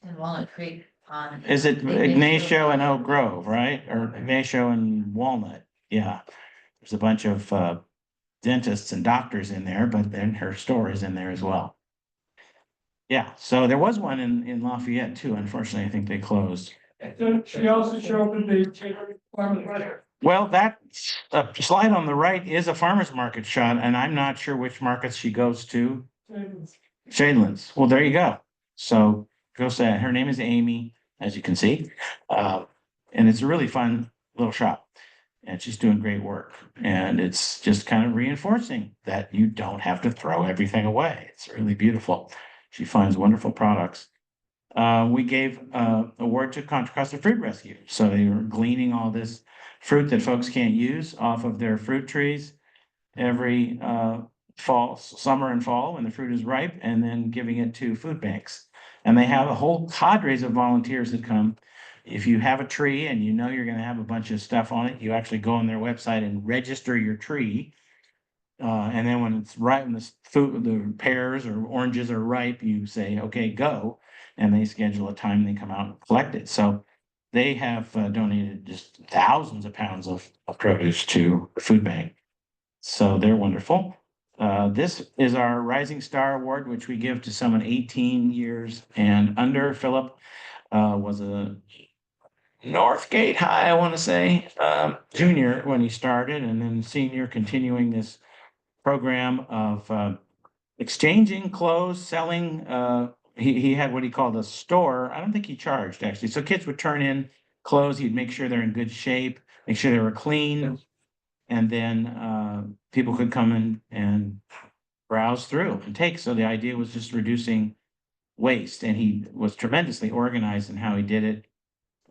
Speaker 6: In Walnut Creek on.
Speaker 5: is it Ignacio and Oak Grove, right? Or Ignacio and Walnut? Yeah. There's a bunch of dentists and doctors in there, but then her store is in there as well. Yeah, so there was one in Lafayette too. Unfortunately, I think they closed.
Speaker 11: She also showed up in the farmer's market.
Speaker 5: Well, that slide on the right is a farmer's market shot, and I'm not sure which markets she goes to. Shadelands. Well, there you go. So go say it. Her name is Amy, as you can see. And it's a really fun little shop. And she's doing great work. And it's just kind of reinforcing that you don't have to throw everything away. It's really beautiful. She finds wonderful products. We gave award to Contra Costa Fruit Rescue. So they were gleaning all this fruit that folks can't use off of their fruit trees every fall, summer and fall when the fruit is ripe, and then giving it to food banks. And they have a whole cadres of volunteers that come. If you have a tree and you know you're going to have a bunch of stuff on it, you actually go on their website and register your tree. And then when it's ripe, when the fruit, the pears or oranges are ripe, you say, okay, go. And they schedule a time and they come out and collect it. So they have donated just thousands of pounds of produce to the food bank. So they're wonderful. This is our Rising Star Award, which we give to someone 18 years and under. Philip was a Northgate High, I want to say, junior when he started, and then senior continuing this program of exchanging clothes, selling. He had what he called a store. I don't think he charged actually. So kids would turn in clothes. He'd make sure they're in good shape, make sure they were clean, and then people could come in and browse through and take. So the idea was just reducing waste, and he was tremendously organized in how he did it.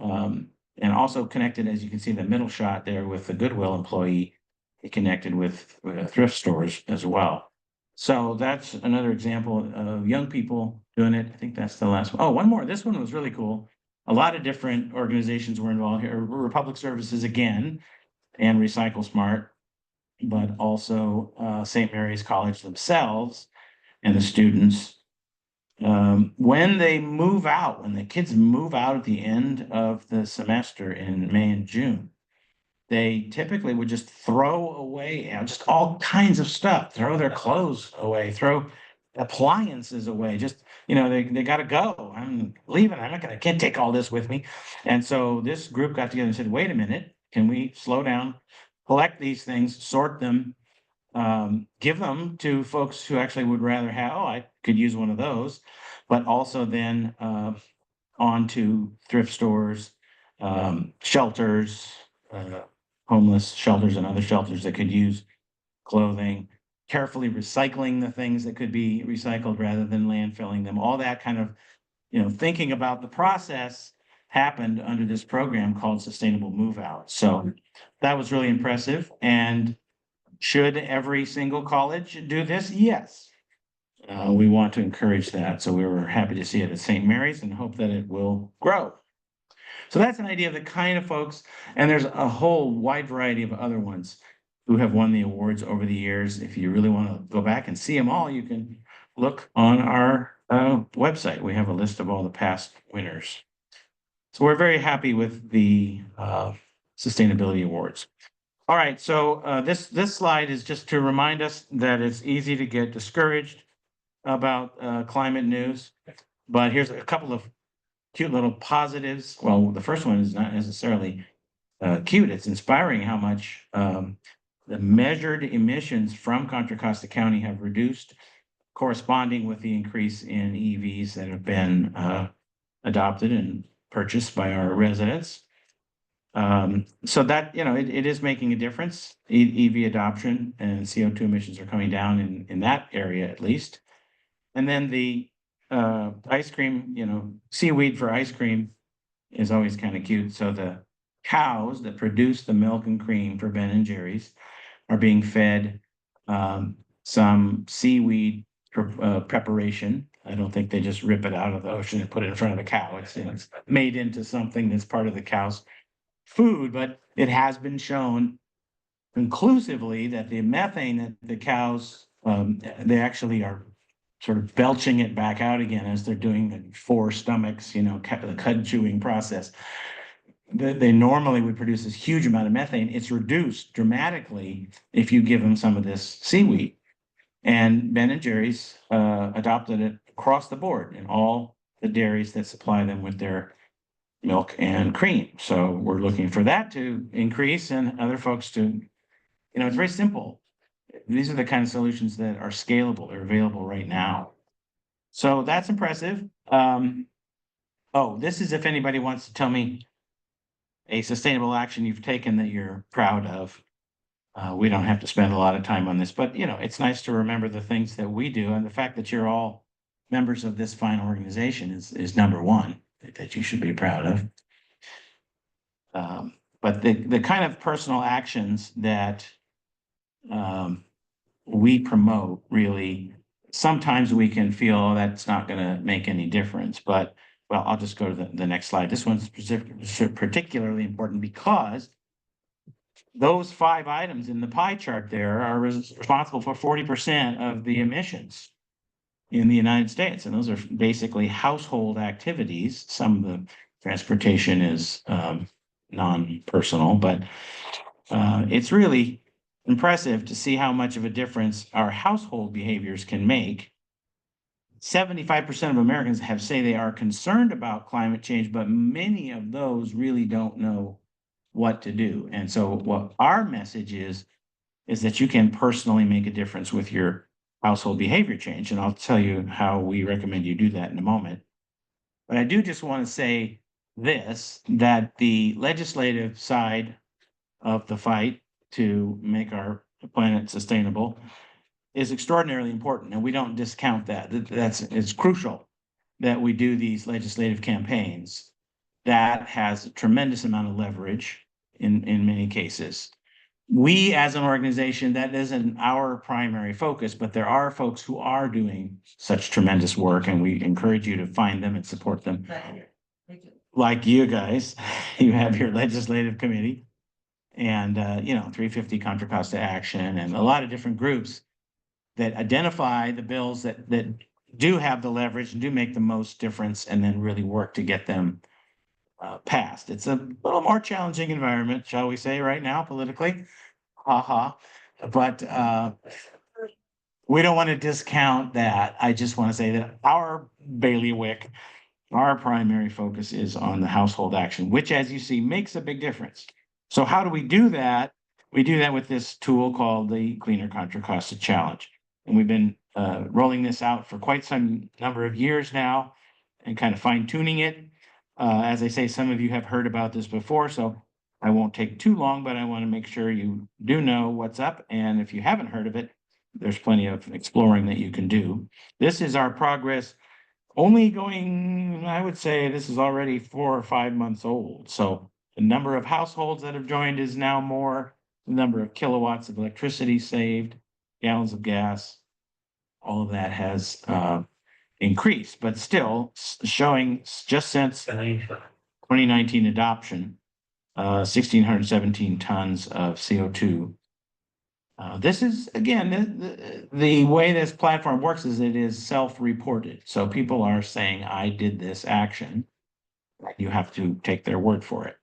Speaker 5: And also connected, as you can see, the middle shot there with the Goodwill employee. He connected with thrift stores as well. So that's another example of young people doing it. I think that's the last one. Oh, one more. This one was really cool. A lot of different organizations were involved here. Republic Services again, and Recycle Smart, but also St. Mary's College themselves and the students. When they move out, when the kids move out at the end of the semester in May and June, they typically would just throw away just all kinds of stuff, throw their clothes away, throw appliances away. Just, they got to go. I'm leaving. I can't take all this with me. And so this group got together and said, wait a minute, can we slow down, collect these things, sort them, give them to folks who actually would rather have, oh, I could use one of those, but also then on to thrift stores, shelters, homeless shelters and other shelters that could use clothing, carefully recycling the things that could be recycled rather than landfilling them. All that kind of, thinking about the process happened under this program called Sustainable Move Out. So that was really impressive. And should every single college do this? Yes. We want to encourage that. So we were happy to see it at St. Mary's and hope that it will grow. So that's an idea of the kind of folks, and there's a whole wide variety of other ones who have won the awards over the years. If you really want to go back and see them all, you can look on our website. We have a list of all the past winners. So we're very happy with the sustainability awards. All right, so this slide is just to remind us that it's easy to get discouraged about climate news, but here's a couple of cute little positives. Well, the first one is not necessarily cute. It's inspiring how much the measured emissions from Contra Costa County have reduced, corresponding with the increase in EVs that have been adopted and purchased by our residents. So that, it is making a difference. EV adoption and CO2 emissions are coming down in that area at least. And then the ice cream, seaweed for ice cream is always kind of cute. So the cows that produce the milk and cream for Ben and Jerry's are being fed some seaweed preparation. I don't think they just rip it out of the ocean and put it in front of the cow. It's made into something that's part of the cow's food, but it has been shown conclusively that the methane that the cows, they actually are sort of belching it back out again as they're doing the four stomachs, the cud chewing process. They normally would produce this huge amount of methane. It's reduced dramatically if you give them some of this seaweed. And Ben and Jerry's adopted it across the board in all the dairies that supply them with their milk and cream. So we're looking for that to increase and other folks to, it's very simple. These are the kind of solutions that are scalable. They're available right now. So that's impressive. This is if anybody wants to tell me a sustainable action you've taken that you're proud of. We don't have to spend a lot of time on this, but it's nice to remember the things that we do and the fact that you're all members of this fine organization is number one that you should be proud of. But the kind of personal actions that we promote really, sometimes we can feel, "Oh, that's not going to make any difference." But, well, I'll just go to the next slide. This one's particularly important because those 5 items in the pie chart there are responsible for 40% of the emissions in the United States. And those are basically household activities. Some of the transportation is non-personal, but it's really impressive to see how much of a difference our household behaviors can make. 75% of Americans have say they are concerned about climate change, but many of those really don't know what to do. And so what our message is that you can personally make a difference with your household behavior change. And I'll tell you how we recommend you do that in a moment. But I do just want to say this, that the legislative side of the fight to make our planet sustainable is extraordinarily important. And we don't discount that. It's crucial that we do these legislative campaigns. That has a tremendous amount of leverage in many cases. We, as an organization, that isn't our primary focus, but there are folks who are doing such tremendous work, and we encourage you to find them and support them. Like you guys, you have your legislative committee and, 350 Contra Costa Action and a lot of different groups that identify the bills that do have the leverage and do make the most difference, and then really work to get them passed. It's a little more challenging environment, shall we say, right now politically. But we don't want to discount that. I just want to say that our bailiwick, our primary focus is on the household action, which, as you see, makes a big difference. So how do we do that? We do that with this tool called the Cleaner Contra Costa Challenge. And we've been rolling this out for quite some number of years now and kind of fine tuning it. As I say, some of you have heard about this before, so I won't take too long, but I want to make sure you do know what's up. And if you haven't heard of it, there's plenty of exploring that you can do. This is our progress, only going, I would say this is already 4 or 5 months old. So the number of households that have joined is now more, the number of kilowatts of electricity saved, gallons of gas, all of that has increased, but still showing just since 2019 adoption, 1,617 tons of CO2. This is, again, the way this platform works is it is self-reported. So people are saying, "I did this action." You have to take their word for it.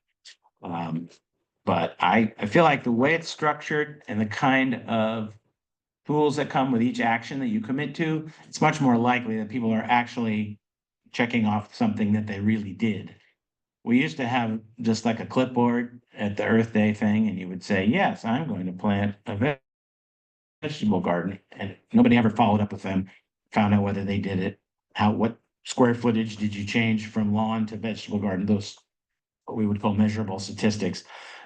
Speaker 5: But I feel like the way it's structured and the kind of tools that come with each action that you commit to, it's much more likely that people are actually checking off something that they really did. We used to have just like a clipboard at the Earth Day thing, and you would say, "Yes, I'm going to plant a vegetable garden," and nobody ever followed up with them, found out whether they did it, what square footage did you change from lawn to vegetable garden, those what we would call measurable statistics.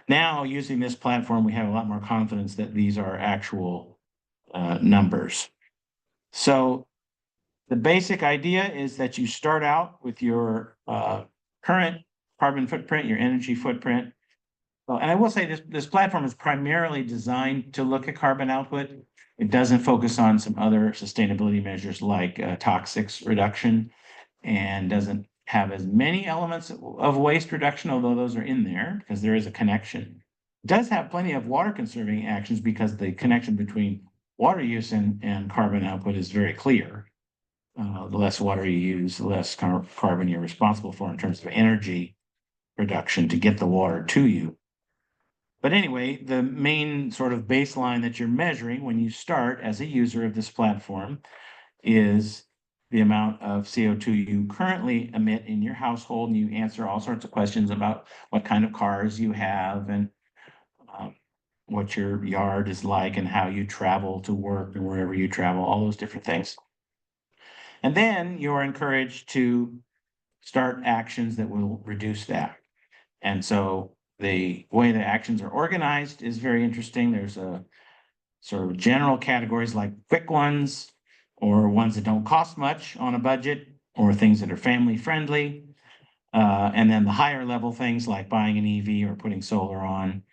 Speaker 5: Now, using this platform, we have a lot more confidence that these are actual numbers. So the basic idea is that you start out with your current carbon footprint, your energy footprint. And I will say this platform is primarily designed to look at carbon output. It doesn't focus on some other sustainability measures like toxics reduction, and doesn't have as many elements of waste reduction, although those are in there because there is a connection. It does have plenty of water conserving actions because the connection between water use and carbon output is very clear. The less water you use, the less carbon you're responsible for in terms of energy production to get the water to you. But anyway, the main sort of baseline that you're measuring when you start as a user of this platform is the amount of CO2 you currently emit in your household. And you answer all sorts of questions about what kind of cars you have and what your yard is like and how you travel to work and wherever you travel, all those different things. And then you're encouraged to start actions that will reduce that. And so the way the actions are organized is very interesting. There's a sort of general categories like quick ones or ones that don't cost much on a budget, or things that are family friendly. And then the higher level things like buying an EV or putting solar on.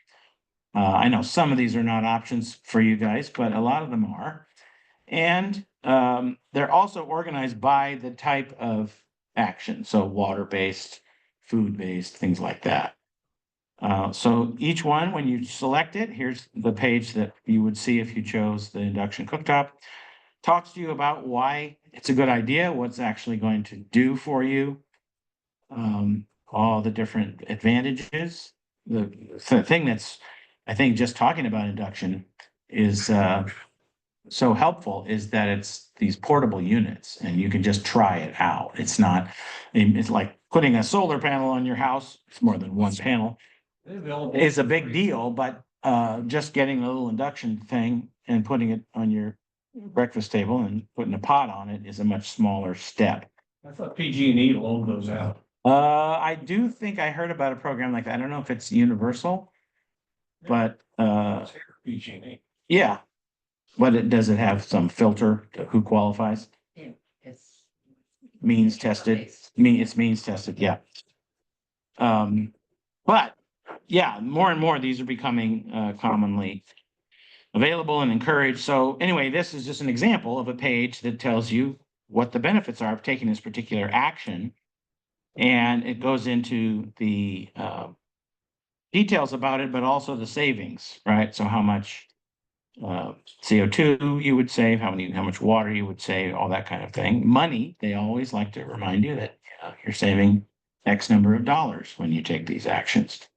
Speaker 5: I know some of these are not options for you guys, but a lot of them are. And they're also organized by the type of action, so water-based, food-based, things like that. So each one, when you select it, here's the page that you would see if you chose the induction cooktop. Talks to you about why it's a good idea, what's actually going to do for you, all the different advantages. The thing that's, I think, just talking about induction is so helpful is that it's these portable units and you can just try it out. It's not, it's like putting a solar panel on your house. It's more than one panel. It's a big deal, but just getting a little induction thing and putting it on your breakfast table and putting a pot on it is a much smaller step.
Speaker 11: I thought PG&E loaned those out.
Speaker 5: I do think I heard about a program like that. I don't know if it's universal, but
Speaker 11: PG&E.
Speaker 5: yeah. But does it have some filter to who qualifies?
Speaker 6: It's
Speaker 5: Means tested, it's means tested, yeah. But yeah, more and more of these are becoming commonly available and encouraged. So anyway, this is just an example of a page that tells you what the benefits are of taking this particular action. And it goes into the details about it, but also the savings, right? So how much CO2 you would save, how much water you would save, all that kind of thing. Money, they always like to remind you that you're saving X number of dollars when you take these actions.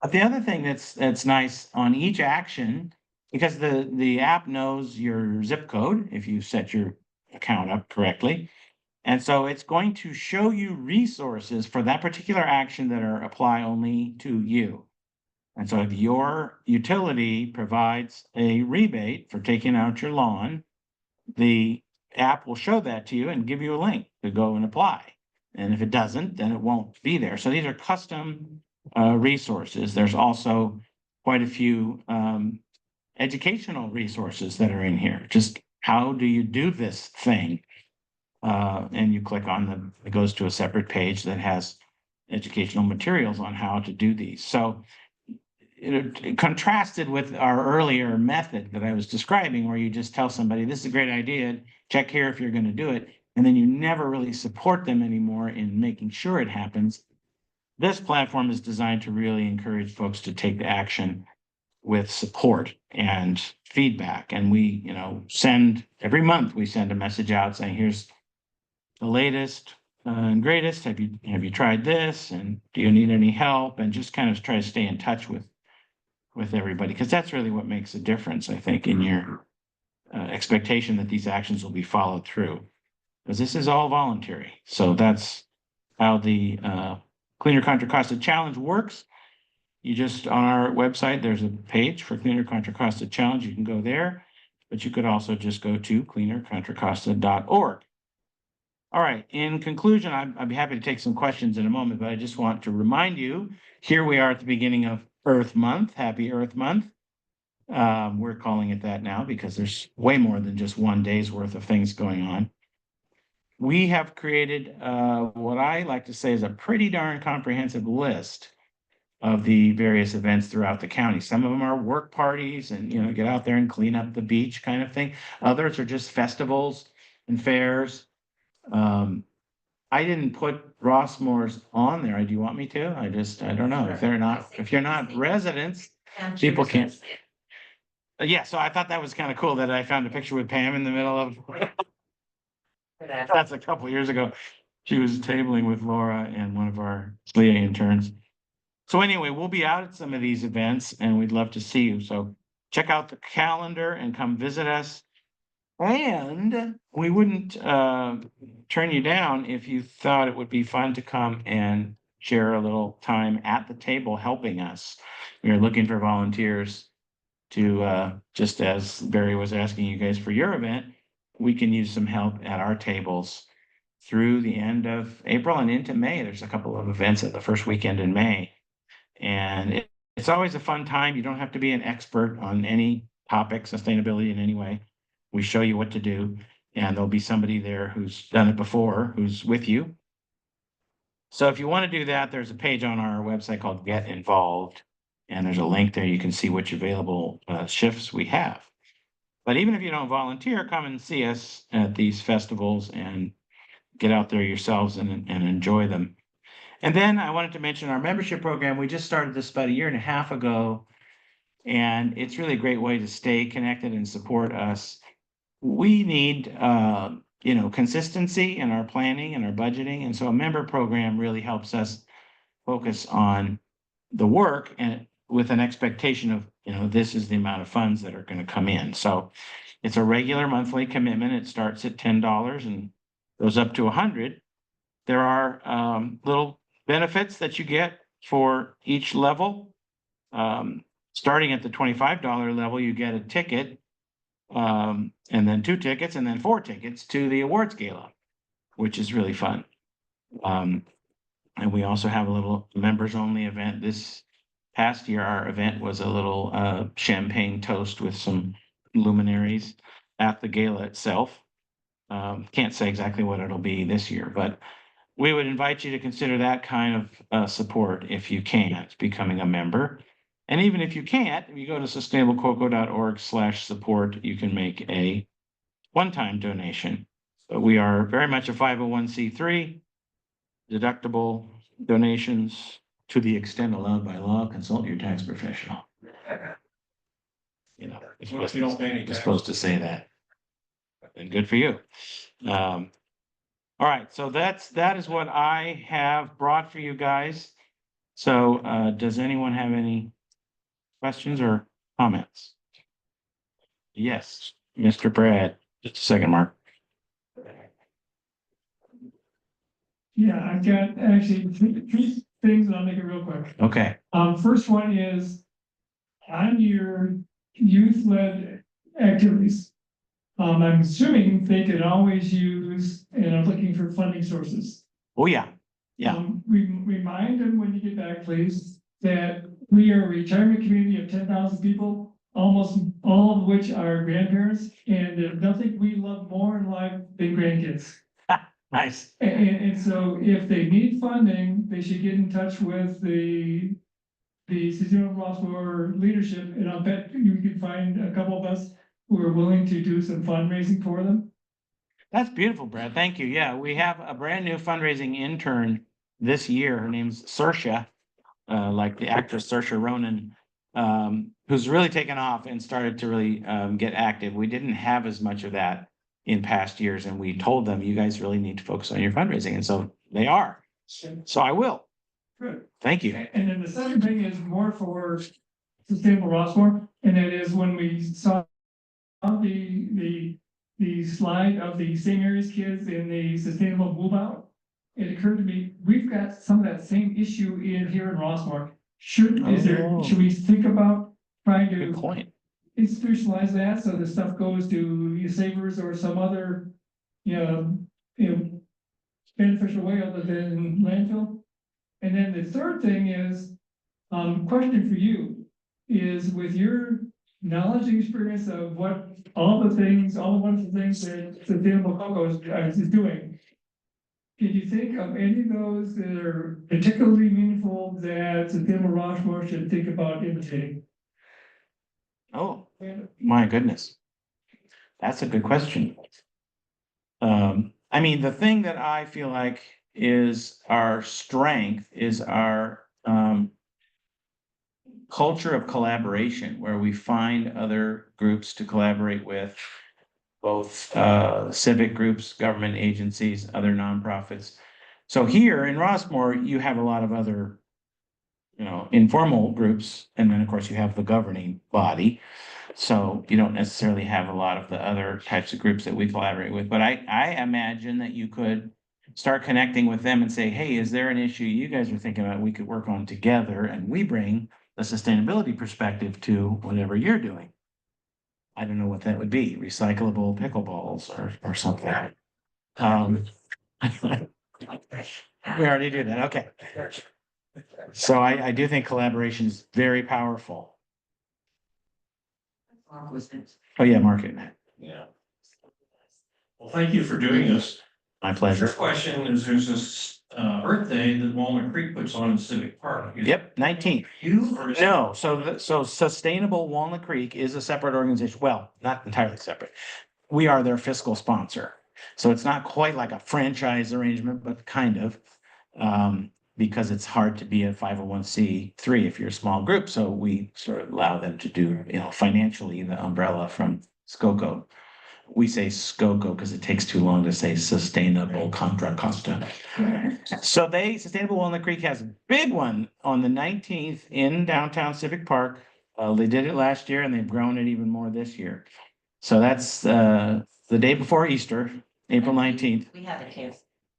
Speaker 5: But the other thing that's nice on each action, because the app knows your zip code if you set your account up correctly. And so it's going to show you resources for that particular action that are apply only to you. And so if your utility provides a rebate for taking out your lawn, the app will show that to you and give you a link to go and apply. And if it doesn't, then it won't be there. So these are custom resources. There's also quite a few educational resources that are in here. Just how do you do this thing? And you click on it goes to a separate page that has educational materials on how to do these. So it contrasted with our earlier method that I was describing, where you just tell somebody, this is a great idea, check here if you're going to do it. And then you never really support them anymore in making sure it happens. This platform is designed to really encourage folks to take the action with support and feedback. And we, every month we send a message out saying, here's the latest and greatest. Have you tried this? And do you need any help? And just kind of try to stay in touch with everybody, because that's really what makes a difference, I think, in your expectation that these actions will be followed through. Because this is all voluntary. So that's how the Cleaner Contra Costa Challenge works. You just, on our website, there's a page for Cleaner Contra Costa Challenge. You can go there, but you could also just go to cleanercontracosta.org. All right, in conclusion, I'd be happy to take some questions in a moment, but I just want to remind you, here we are at the beginning of Earth Month. Happy Earth Month. We're calling it that now because there's way more than just one day's worth of things going on. We have created what I like to say is a pretty darn comprehensive list of the various events throughout the county. Some of them are work parties and, get out there and clean up the beach kind of thing. Others are just festivals and fairs. I didn't put Rossmore's on there. Do you want me to? I don't know. If you're not residents, people can't. Yeah, so I thought that was kind of cool that I found a picture with Pam in the middle of. That's a couple of years ago. She was tabling with Laura and one of our SLEA interns. So anyway, we'll be out at some of these events and we'd love to see you. So check out the calendar and come visit us. And we wouldn't turn you down if you thought it would be fun to come and share a little time at the table helping us. We are looking for volunteers to, just as Barry was asking you guys for your event, we can use some help at our tables through the end of April and into May. There's a couple of events at the first weekend in May. And it's always a fun time. You don't have to be an expert on any topic, sustainability in any way. We show you what to do. And there'll be somebody there who's done it before, who's with you. So if you want to do that, there's a page on our website called Get Involved. And there's a link there. You can see which available shifts we have. But even if you don't volunteer, come and see us at these festivals and get out there yourselves and enjoy them. And then I wanted to mention our membership program. We just started this about a year and a half ago. And it's really a great way to stay connected and support us. We need, consistency in our planning and our budgeting. And so a member program really helps us focus on the work and with an expectation of, this is the amount of funds that are going to come in. So it's a regular monthly commitment. It starts at $10 and goes up to $100. There are little benefits that you get for each level. Starting at the $25 level, you get a ticket, and then 2 tickets, and then 4 tickets to the awards gala, which is really fun. And we also have a little members only event. This past year, our event was a little champagne toast with some luminaries at the gala itself. Can't say exactly what it'll be this year, but we would invite you to consider that kind of support if you can, becoming a member. And even if you can't, if you go to sustainablecocoa.org/support, you can make a one-time donation. But we are very much a 501c3, deductible donations to the extent allowed by law. Consult your tax professional. You're supposed to say that. And good for you. All right, so that is what I have brought for you guys. So does anyone have any questions or comments? Yes, Mr. Brad. Just a second, Mark.
Speaker 11: Yeah, I've got actually three things, and I'll make it real quick.
Speaker 5: Okay.
Speaker 11: First one is on your youth-led activities. I'm assuming they could always use, and I'm looking for funding sources.
Speaker 5: Oh, yeah. Yeah.
Speaker 11: Remind them when you get back, please, that we are a retirement community of 10,000 people, almost all of which are grandparents, and there's nothing we love more in life than grandkids.
Speaker 5: Nice.
Speaker 11: And so if they need funding, they should get in touch with the Sustainable Rossboro leadership, and I'll bet you can find a couple of us who are willing to do some fundraising for them.
Speaker 5: That's beautiful, Brad. Thank you. Yeah, we have a brand new fundraising intern this year. Her name's Saoirse, like the actress Saoirse Ronan, who's really taken off and started to really get active. We didn't have as much of that in past years, and we told them, you guys really need to focus on your fundraising. And so they are. So I will.
Speaker 11: Good.
Speaker 5: Thank you.
Speaker 11: And then the second thing is more for Sustainable Rossboro, and that is when we saw the slide of the St. Mary's kids in the sustainable move out, it occurred to me, we've got some of that same issue in here in Rossmore. Should we think about trying
Speaker 5: Good
Speaker 11: to
Speaker 5: point.
Speaker 11: institutionalize that so the stuff goes to savers or some other, beneficial way other than landfill? And then the third thing is, question for you is, with your knowledge and experience of what all the wonderful things that Sustainable Cocoa is doing, can you think of any of those that are particularly meaningful that Sustainable Rossmore should think about imitating?
Speaker 5: Oh, my goodness. That's a good question. I mean, the thing that I feel like is our strength is our culture of collaboration, where we find other groups to collaborate with, both civic groups, government agencies, other nonprofits. So here in Rossmore, you have a lot of other, informal groups, and then of course you have the governing body. So you don't necessarily have a lot of the other types of groups that we collaborate with, but I imagine that you could start connecting with them and say, hey, is there an issue you guys are thinking about we could work on together, and we bring the sustainability perspective to whatever you're doing. I don't know what that would be, recyclable pickleballs or something. We already do that, okay. So I do think collaboration is very powerful. Oh, yeah, market.
Speaker 3: Yeah.
Speaker 12: Well, thank you for doing this.
Speaker 5: My
Speaker 12: First
Speaker 5: pleasure.
Speaker 12: question is, there's this Earth Day that Walnut Creek puts on in Civic Park. Is
Speaker 5: Yep, 19th.
Speaker 12: You or is?
Speaker 5: No, so Sustainable Walnut Creek is a separate organization. Well, not entirely separate. We are their fiscal sponsor. So it's not quite like a franchise arrangement, but kind of. Because it's hard to be a 501(c)(3) if you're a small group. So we sort of allow them to do, financially the umbrella from SCOCO. We say SCOCO because it takes too long to say Sustainable Contra Costa. So Sustainable Walnut Creek has a big one on the 19th in downtown Civic Park. They did it last year and they've grown it even more this year. So that's the day before Easter, April 19th.
Speaker 9: We have it here.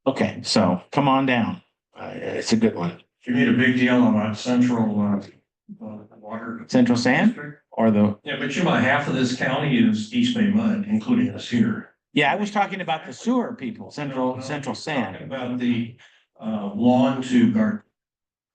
Speaker 5: Okay, so come on down. It's a good one.
Speaker 12: You made a big deal about Central Water.
Speaker 5: Central Sand
Speaker 12: District.
Speaker 5: or
Speaker 12: Yeah, but half of this county is East Bay mud, including us here.
Speaker 5: I was talking about the sewer people, Central
Speaker 12: Talking
Speaker 5: Sand.
Speaker 12: about the lawn to garden.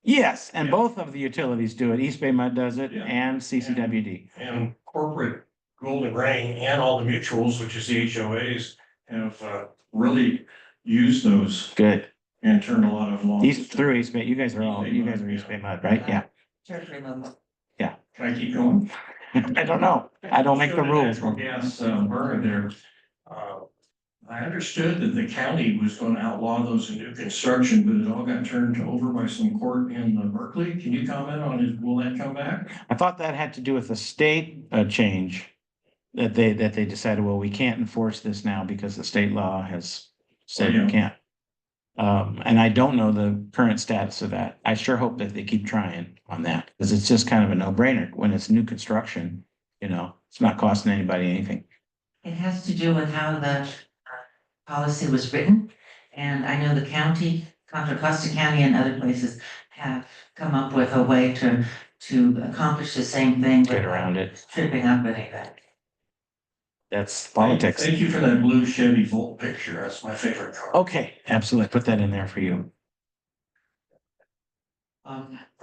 Speaker 5: Yes, and
Speaker 12: Yeah.
Speaker 5: both of the utilities do it. East Bay Mud does it
Speaker 12: Yeah.
Speaker 5: and CCWD.
Speaker 12: And corporate Golden Ring and all the mutuals, which is the HOAs, have really used those
Speaker 5: Good.
Speaker 12: and turned a lot of lawns.
Speaker 5: Through East Bay, you guys are East Bay Mud, right? Yeah.
Speaker 9: Church removal.
Speaker 12: Can I keep going?
Speaker 5: I don't know. I don't make the rules.
Speaker 12: Natural gas burner there. I understood that the county was going to outlaw those in new construction, but it all got turned over by some court in Berkeley. Can you comment on it? Will that come back?
Speaker 5: I thought that had to do with the state change that they decided, well, we can't enforce this now because the state law has said
Speaker 12: Yeah.
Speaker 5: you can't. And I don't know the current status of that. I sure hope that they keep trying on that because it's just kind of a no-brainer when it's new construction, it's not costing anybody anything.
Speaker 9: It has to do with how the policy was written. And I know the county, Contra Costa County and other places have come up with a way to accomplish the same thing.
Speaker 5: Get around it.
Speaker 9: Tripping up anything.
Speaker 5: That's politics.
Speaker 12: Thank you for that blue Chevy Volt picture. That's my favorite car.
Speaker 5: Okay, absolutely. Put that in there for you.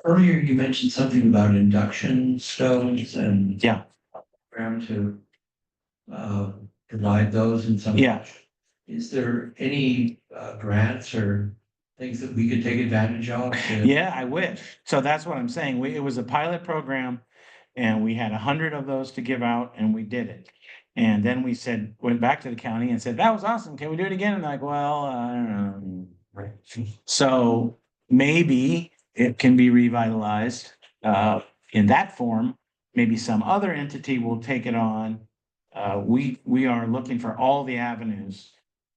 Speaker 13: Earlier you mentioned something about induction stoves and.
Speaker 5: Yeah.
Speaker 13: Program to provide those in some.
Speaker 5: Yeah.
Speaker 13: Is there any grants or things that we could take advantage of?
Speaker 5: Yeah, I wish. So that's what I'm saying. It was a pilot program and we had 100 of those to give out and we did it. And then we went back to the county and said, that was awesome. Can we do it again? And they're like, well, I don't know. So maybe it can be revitalized in that form. Maybe some other entity will take it on. We are looking for all the avenues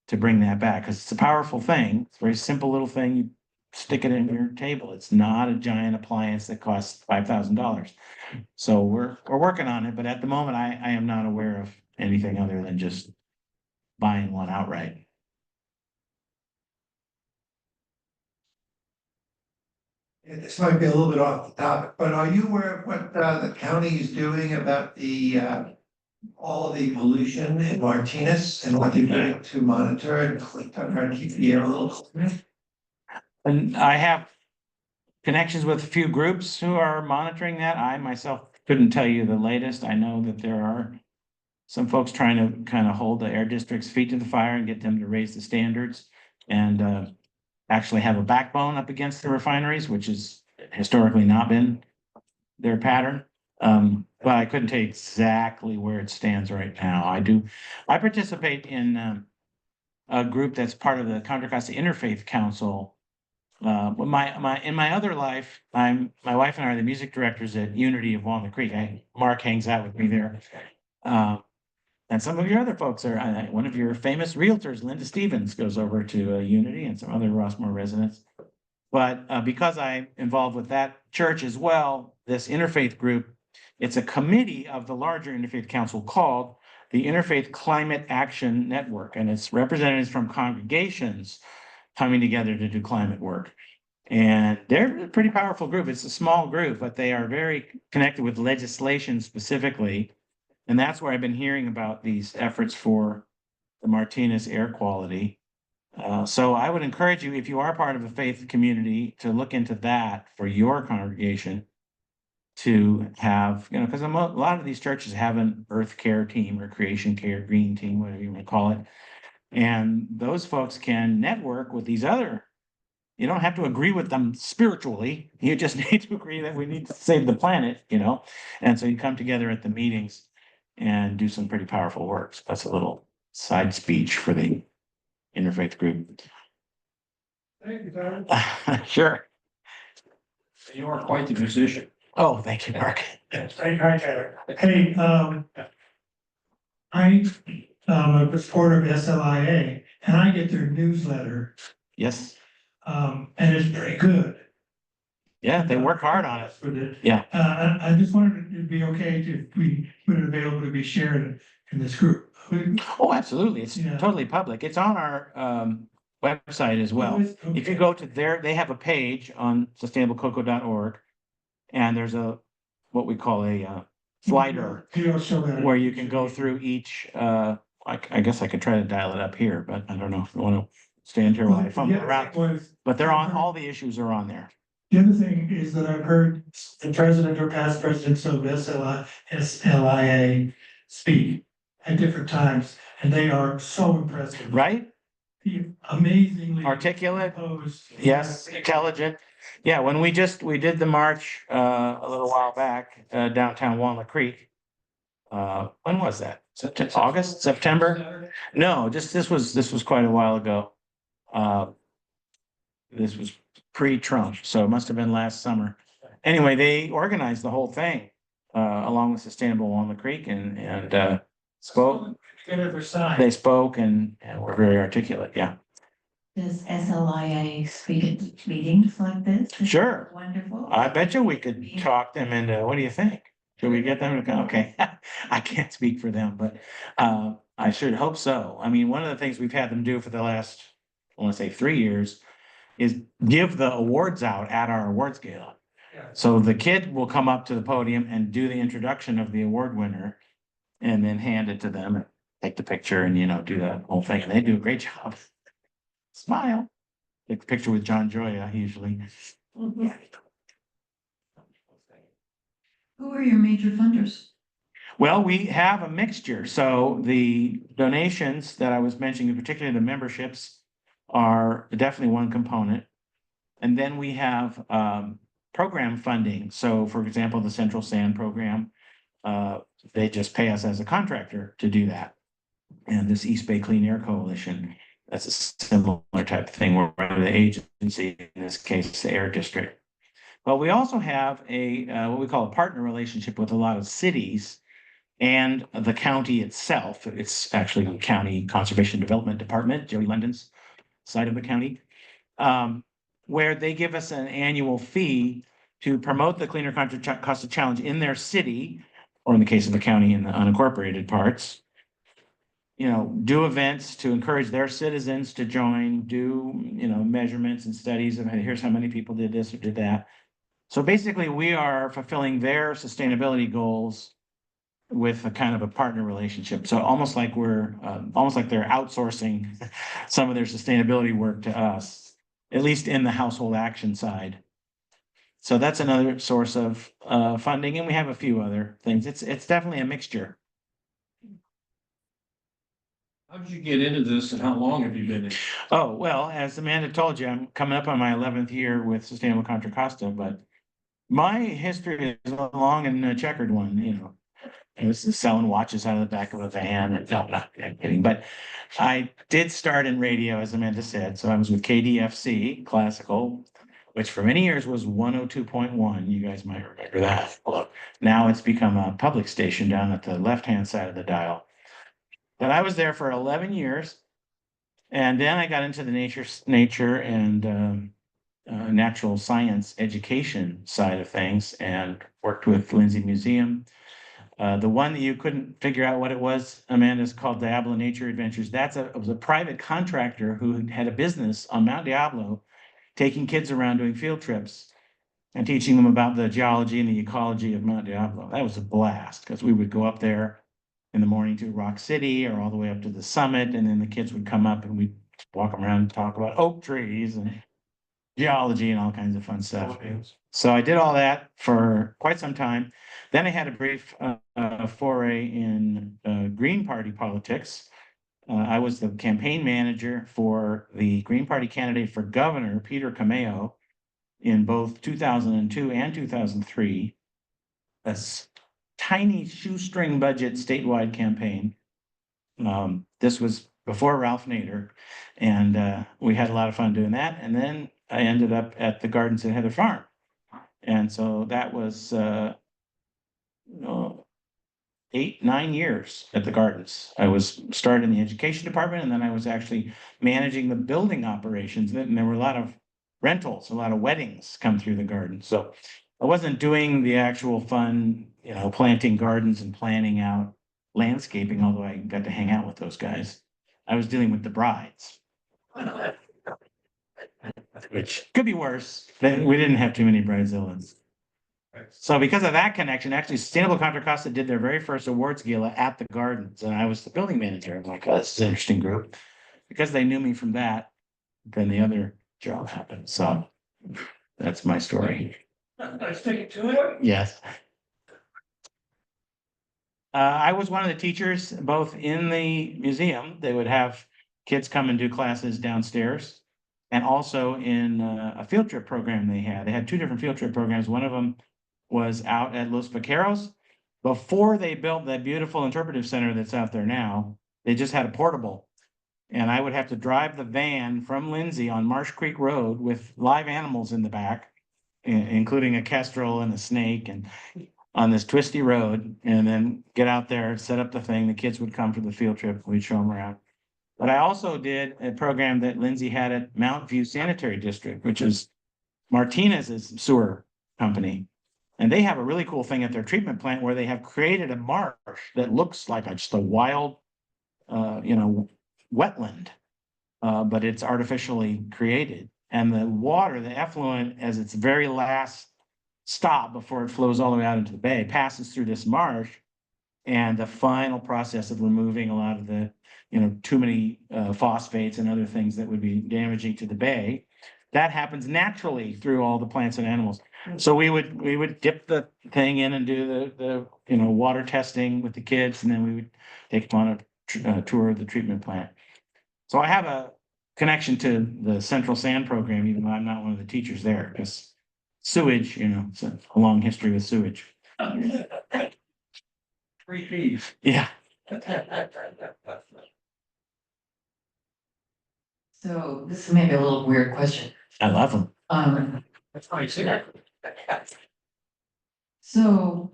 Speaker 5: to bring that back because it's a powerful thing. It's a very simple little thing. You stick it in your table. It's not a giant appliance that costs $5,000. So we're working on it, but at the moment I am not aware of anything other than just buying one outright.
Speaker 14: This might be a little bit off the topic, but are you aware of what the county is doing about all of the pollution in Martinez and what they're doing to monitor and try to keep the air a little cleaner?
Speaker 5: And I have connections with a few groups who are monitoring that. I myself couldn't tell you the latest. I know that there are some folks trying to kind of hold the air district's feet to the fire and get them to raise the standards and actually have a backbone up against the refineries, which has historically not been their pattern. But I couldn't tell you exactly where it stands right now. I participate in a group that's part of the Contra Costa Interfaith Council. In my other life, my wife and I are the music directors at Unity of Walnut Creek. Mark hangs out with me there. And some of your other folks are, one of your famous realtors, Linda Stevens, goes over to Unity and some other Rossmore residents. But because I'm involved with that church as well, this interfaith group, it's a committee of the larger Interfaith Council called the Interfaith Climate Action Network. And it's representatives from congregations coming together to do climate work. And they're a pretty powerful group. It's a small group, but they are very connected with legislation specifically. And that's where I've been hearing about these efforts for the Martinez air quality. So I would encourage you, if you are part of a faith community, to look into that for your congregation to have, because a lot of these churches have an earth care team or creation care, green team, whatever you want to call it. And those folks can network with these other. You don't have to agree with them spiritually. You just need to agree that we need to save the planet, you know? And so you come together at the meetings and do some pretty powerful work. So that's a little side speech for the interfaith group.
Speaker 11: Thank you, Tyler.
Speaker 5: Sure.
Speaker 12: You are quite the musician.
Speaker 5: Oh, thank you, Mark.
Speaker 11: Hi, Tyler. Hey, I'm a supporter of SLIA and I get their newsletter,
Speaker 5: Yes.
Speaker 11: and it's pretty good.
Speaker 5: Yeah, they work hard on it.
Speaker 11: For the,
Speaker 5: Yeah.
Speaker 11: I just wondered if it'd be okay if we put it available to be shared in this group.
Speaker 5: Oh, absolutely. It's
Speaker 11: Yeah.
Speaker 5: totally public. It's on our website as well. If you go to their, they have a page on sustainablecocoa.org, and there's a what we call a slider where you can go through each. I guess I could try to dial it up here, but I don't know if you want to stand here while I fumble around. But they're on. All the issues are on there.
Speaker 11: The other thing is that I've heard the president or past presidents of SLIA speak at different times, and they are so impressive.
Speaker 5: Right?
Speaker 11: Amazingly
Speaker 5: articulate.
Speaker 11: composed.
Speaker 5: Yes, intelligent. Yeah, when we did the march a little while back downtown Walnut Creek. When was that? August, September? No, this was quite a while ago. This was pre-Trump, so it must have been last summer. Anyway, they organized the whole thing along with Sustainable Walnut Creek and spoke. They spoke and were very articulate. Yeah.
Speaker 2: Does SLIA speak at meetings like this?
Speaker 5: Sure.
Speaker 2: Wonderful.
Speaker 5: I bet you we could talk them into, what do you think? Should we get them to come? Okay, I can't speak for them, but I should hope so. I mean, one of the things we've had them do for the last, I want to say 3 years, is give the awards out at our awards gala. So the kid will come up to the podium and do the introduction of the award winner and then hand it to them and take the picture and, do the whole thing. And they do a great job. Smile. Take the picture with John Joya usually.
Speaker 2: Yeah.
Speaker 6: Who are your major funders?
Speaker 5: Well, we have a mixture. So the donations that I was mentioning, particularly the memberships, are definitely one component. And then we have program funding. So for example, the Central Sand Program, they just pay us as a contractor to do that. And this East Bay Clean Air Coalition, that's a similar type of thing. We're the agency, in this case, the Air District. But we also have a what we call a partner relationship with a lot of cities and the county itself. It's actually the County Conservation Development Department, Joey London's side of the county, where they give us an annual fee to promote the Cleaner Costa Challenge in their city, or in the case of the county in the unincorporated parts. Do events to encourage their citizens to join, do, measurements and studies of, hey, here's how many people did this or did that. So basically, we are fulfilling their sustainability goals with a kind of a partner relationship. So almost like they're outsourcing some of their sustainability work to us, at least in the household action side. So that's another source of funding, and we have a few other things. It's definitely a mixture.
Speaker 12: How did you get into this and how long have you been in?
Speaker 5: Oh, well, as Amanda told you, I'm coming up on my 11th year with Sustainable Contra Costa, but my history is a long and checkered one, I was selling watches out of the back of a van and no, not kidding, but I did start in radio, as Amanda said. So I was with KDFC Classical, which for many years was 102.1. You guys might remember that. Look, now it's become a public station down at the left-hand side of the dial. But I was there for 11 years. And then I got into the nature and natural science education side of things and worked with Lindsay Museum. The one that you couldn't figure out what it was, Amanda, is called Diablo Nature Adventures. It was a private contractor who had a business on Mount Diablo, taking kids around doing field trips and teaching them about the geology and the ecology of Mount Diablo. That was a blast because we would go up there in the morning to Rock City or all the way up to the summit, and then the kids would come up and we'd walk around and talk about oak trees and geology and all kinds of fun stuff. So I did all that for quite some time. Then I had a brief foray in Green Party politics I was the campaign manager for the Green Party candidate for governor, Peter Cameo, in both 2002 and 2003. Tiny shoestring budget statewide campaign. This was before Ralph Nader, and we had a lot of fun doing that. And then I ended up at the Gardens at Heather Farm. And so that was 8, 9 years at the Gardens. I was started in the education department, and then I was actually managing the building operations. And there were a lot of rentals, a lot of weddings come through the garden. So I wasn't doing the actual fun, planting gardens and planning out landscaping, although I got to hang out with those guys. I was dealing with the brides, which could be worse. We didn't have too many bridezillas. So because of that connection, actually Sustainable Contra Costa did their very first awards gala at the Gardens, and I was the building manager. I'm like, oh, this is an interesting group. Because they knew me from that, then the other job happened. So that's my story.
Speaker 12: Let's take it to it.
Speaker 5: Yes. I was one of the teachers, both in the museum. They would have kids come and do classes downstairs, and also in a field trip program they had. They had 2 different field trip programs. One of them was out at Los Vaqueros. Before they built that beautiful interpretive center that's out there now, they just had a portable. And I would have to drive the van from Lindsay on Marsh Creek Road with live animals in the back, including a kestrel and a snake, and on this twisty road, and then get out there, set up the thing. The kids would come for the field trip. We'd show them around. But I also did a program that Lindsay had at Mount View Sanitary District, which is Martinez's sewer company. And they have a really cool thing at their treatment plant where they have created a marsh that looks like just a wild, wetland, but it's artificially created. And the water, the effluent, as its very last stop before it flows all the way out into the bay, passes through this marsh. And the final process of removing a lot of the, too many phosphates and other things that would be damaging to the bay, that happens naturally through all the plants and animals. So we would dip the thing in and do the water testing with the kids, and then we would take them on a tour of the treatment plant. So I have a connection to the Central Sand program, even though I'm not one of the teachers there, because sewage, it's a long history with sewage.
Speaker 12: Free fees.
Speaker 5: Yeah.
Speaker 6: So this may be a little weird question.
Speaker 5: I love them.
Speaker 12: That's why I say that.
Speaker 6: So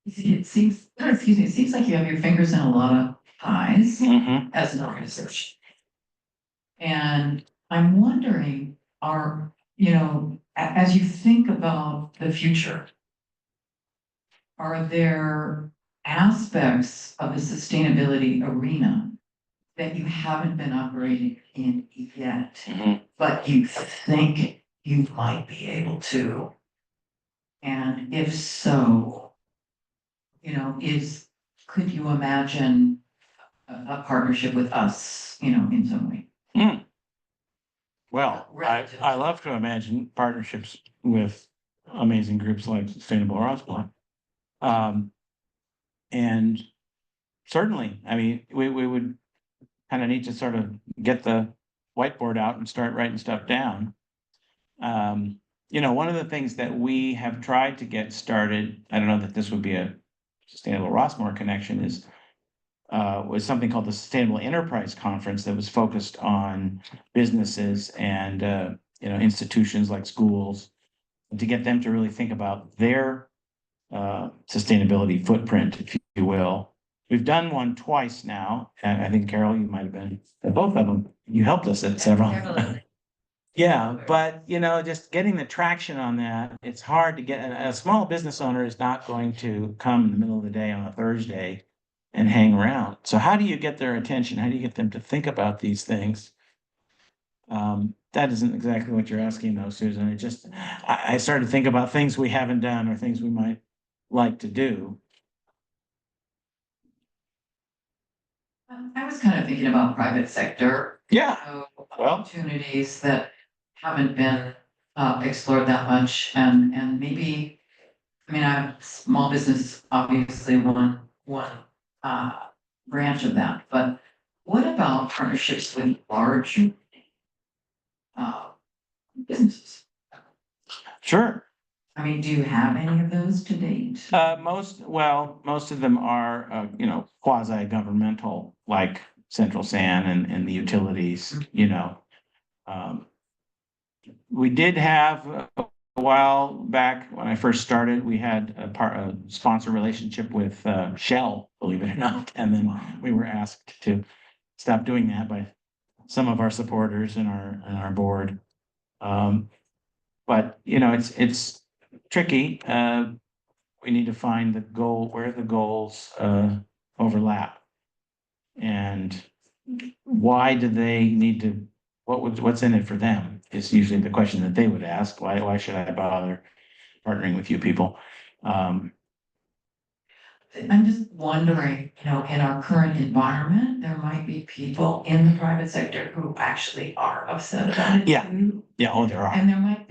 Speaker 6: it seems, excuse me, it seems like you have your fingers in a lot of pies
Speaker 5: Mhm.
Speaker 6: as an organization. And I'm wondering, as you think about the future, are there aspects of the sustainability arena that you haven't been operating in yet,
Speaker 5: Mhm.
Speaker 6: but you think you might be able to? And if so, could you imagine a partnership with us, in some way?
Speaker 5: Well, I love to imagine partnerships with amazing groups like Sustainable Rossblock. And certainly, I mean, we would kind of need to sort of get the whiteboard out and start writing stuff down. One of the things that we have tried to get started, I don't know that this would be a Sustainable Rossmore connection, was something called the Sustainable Enterprise Conference that was focused on businesses and institutions like schools, to get them to really think about their sustainability footprint, if you will. We've done one twice now, and I think Carol, you might have been at both of them. You helped us at several. Yeah, but just getting the traction on that, it's hard to get. A small business owner is not going to come in the middle of the day on a Thursday and hang around. So how do you get their attention? How do you get them to think about these things? That isn't exactly what you're asking though, Susan. I started to think about things we haven't done or things we might like to do.
Speaker 6: I was kind of thinking about private sector.
Speaker 5: Yeah. Well,
Speaker 6: Opportunities that haven't been explored that much, and maybe, small business, obviously one branch of that, but what about partnerships with large uh, businesses?
Speaker 5: Sure.
Speaker 6: I mean, do you have any of those to date?
Speaker 5: Most of them are, quasi-governmental, like Central San and the utilities, Um, we did have a while back when I first started, we had a sponsor relationship with Shell, believe it or not. And then we were asked to stop doing that by some of our supporters and our board. But it's tricky. We need to find the goal, where the goals overlap. And why do they need to, what's in it for them is usually the question that they would ask. Why should I bother partnering with you people?
Speaker 6: I'm just wondering, in our current environment, there might be people in the private sector who actually are upset about it.
Speaker 5: Yeah.
Speaker 6: too.
Speaker 5: Yeah, oh, there are.
Speaker 6: And there might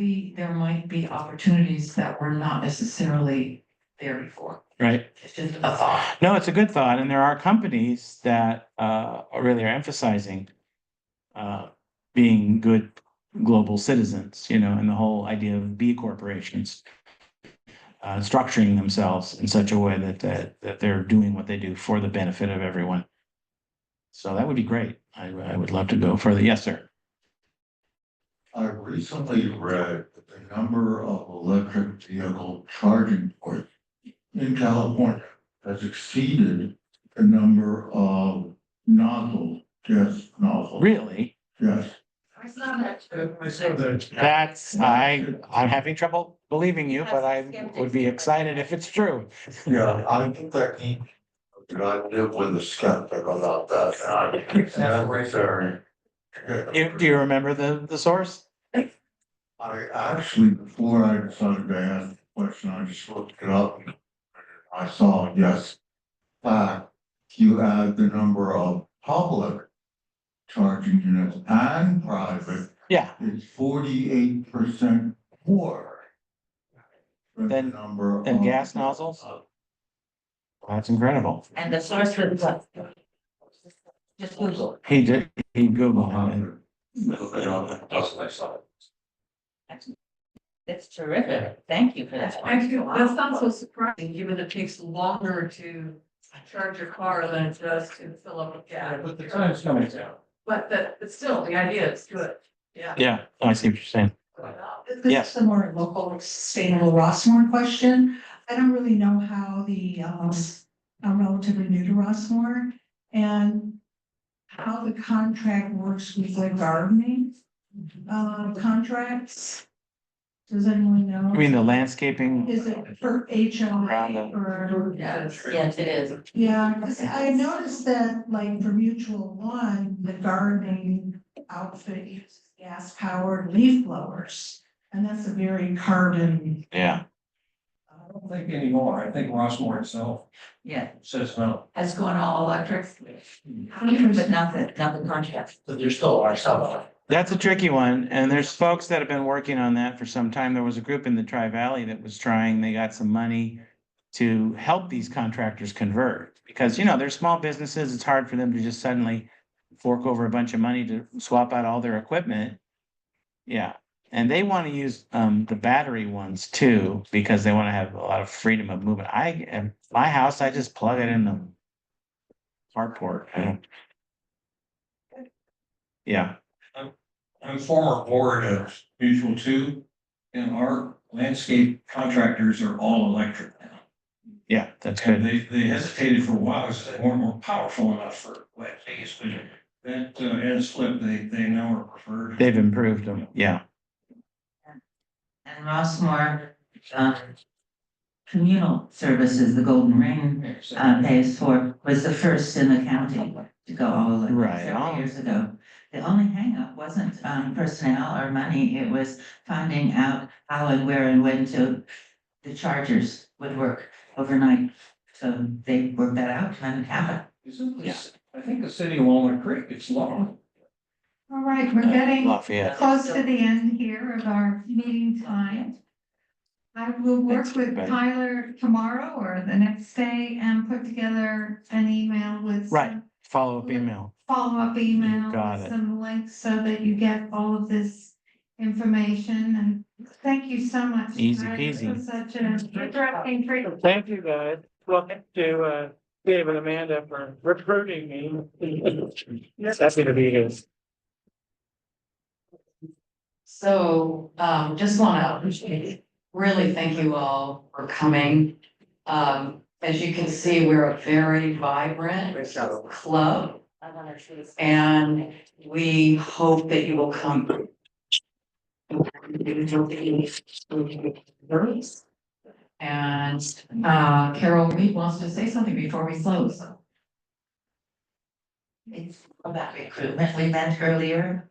Speaker 6: be opportunities that were not necessarily there before.
Speaker 5: Right.
Speaker 6: It's just a thought.
Speaker 5: No, it's a good thought. And there are companies that really are emphasizing being good global citizens, and the whole idea of B corporations. Structuring themselves in such a way that they're doing what they do for the benefit of everyone. So that would be great. I would love to go further. Yes, sir.
Speaker 15: I recently read that the number of electric vehicle charging ports in California has exceeded the number of gas nozzles.
Speaker 5: Really?
Speaker 15: Yes.
Speaker 5: I'm having trouble believing you, but I would be excited if it's true.
Speaker 15: Yeah, I think that I live with a skeptic about that. It's necessary.
Speaker 5: Do you remember the source?
Speaker 15: I actually, before I decided to ask the question, I just looked it up. And I saw, yes, you add the number of public charging units and private,
Speaker 5: Yeah.
Speaker 15: it's 48% more than the number
Speaker 5: Than
Speaker 15: of
Speaker 5: gas nozzles? That's incredible.
Speaker 9: And the source was what? Just Google.
Speaker 5: He Googled
Speaker 9: It's terrific. Thank you for that.
Speaker 6: Actually, that's not so surprising, given it takes longer to charge your car than it does to fill up with gas.
Speaker 12: But the time's coming down.
Speaker 6: But still, the idea is good. Yeah.
Speaker 5: Yeah, I see what you're saying.
Speaker 16: This
Speaker 5: Yes.
Speaker 16: is a more local sustainable Rossmore question. I don't really know how I'm relatively new to Rossmore and how the contract works with the gardening contracts. Does anyone know?
Speaker 5: I mean, the landscaping.
Speaker 16: Is it for HOA or?
Speaker 9: Yes, it is.
Speaker 16: Yeah, because I noticed that like for Mutual One, the gardening outfit uses gas powered leaf blowers. And that's a very carbon.
Speaker 5: Yeah.
Speaker 12: I don't think anymore. I think Rossmore itself
Speaker 9: Yeah,
Speaker 12: says no.
Speaker 6: Has gone all electric.
Speaker 9: but not the contract.
Speaker 12: But there still are some.
Speaker 5: That's a tricky one, and there's folks that have been working on that for some time. There was a group in the Tri-Valley that was trying, they got some money to help these contractors convert. Because, they're small businesses, it's hard for them to just suddenly fork over a bunch of money to swap out all their equipment. Yeah, and they want to use the battery ones too, because they want to have a lot of freedom of movement. My house, I just plug it in the carport. Yeah.
Speaker 12: I'm former board of Mutual Two, and our landscape contractors are all electric now.
Speaker 5: Yeah, that's
Speaker 12: And
Speaker 5: good.
Speaker 12: they hesitated for a while because they weren't more powerful enough for wet days, but that has flipped. They now are preferred.
Speaker 5: They've improved them. Yeah.
Speaker 9: And Rossmore, communal services, the Golden Ring pays for, was the first in the county to go all electric
Speaker 5: Right.
Speaker 9: several years ago. The only hangup wasn't personnel or money, it was finding out how and where and when the chargers would work overnight. So they worked that out and it happened.
Speaker 12: I think the city of Walnut Creek, it's long.
Speaker 16: All right, we're getting
Speaker 5: Lafayette.
Speaker 16: close to the end here of our meeting time. I will work
Speaker 5: Thanks,
Speaker 16: with
Speaker 5: everybody.
Speaker 16: Tyler tomorrow or the next day and put together an email with.
Speaker 5: Right. Follow-up email.
Speaker 4: follow-up email
Speaker 5: Got
Speaker 4: with
Speaker 5: it.
Speaker 4: some links so that you get all of this information. And thank you so much.
Speaker 5: Easy
Speaker 4: This
Speaker 5: peasy.
Speaker 4: was such an interesting trip.
Speaker 5: Thank you, guys. Welcome to Dave and Amanda for recruiting me. Happy to be here.
Speaker 6: So, just wanna really thank you all for coming. As you can see, we're a very vibrant club. And we hope that you will come. And, Carol Reed wants to say something before we close.
Speaker 9: It's about recruitment we mentioned earlier,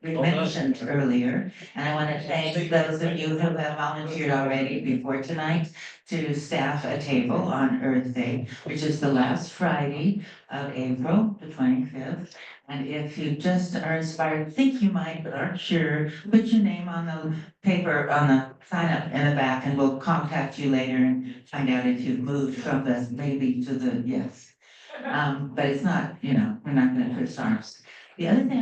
Speaker 9: and I want to thank those of you who have volunteered already before tonight to staff a table on Earth Day, which is the last Friday of April, the 25th. And if you just are inspired, think you might, but aren't sure, put your name on the paper, on the sign up in the back, and we'll contact you later and find out if you've moved from the maybe to the yes. But it's not, we're not gonna twist arms. The other thing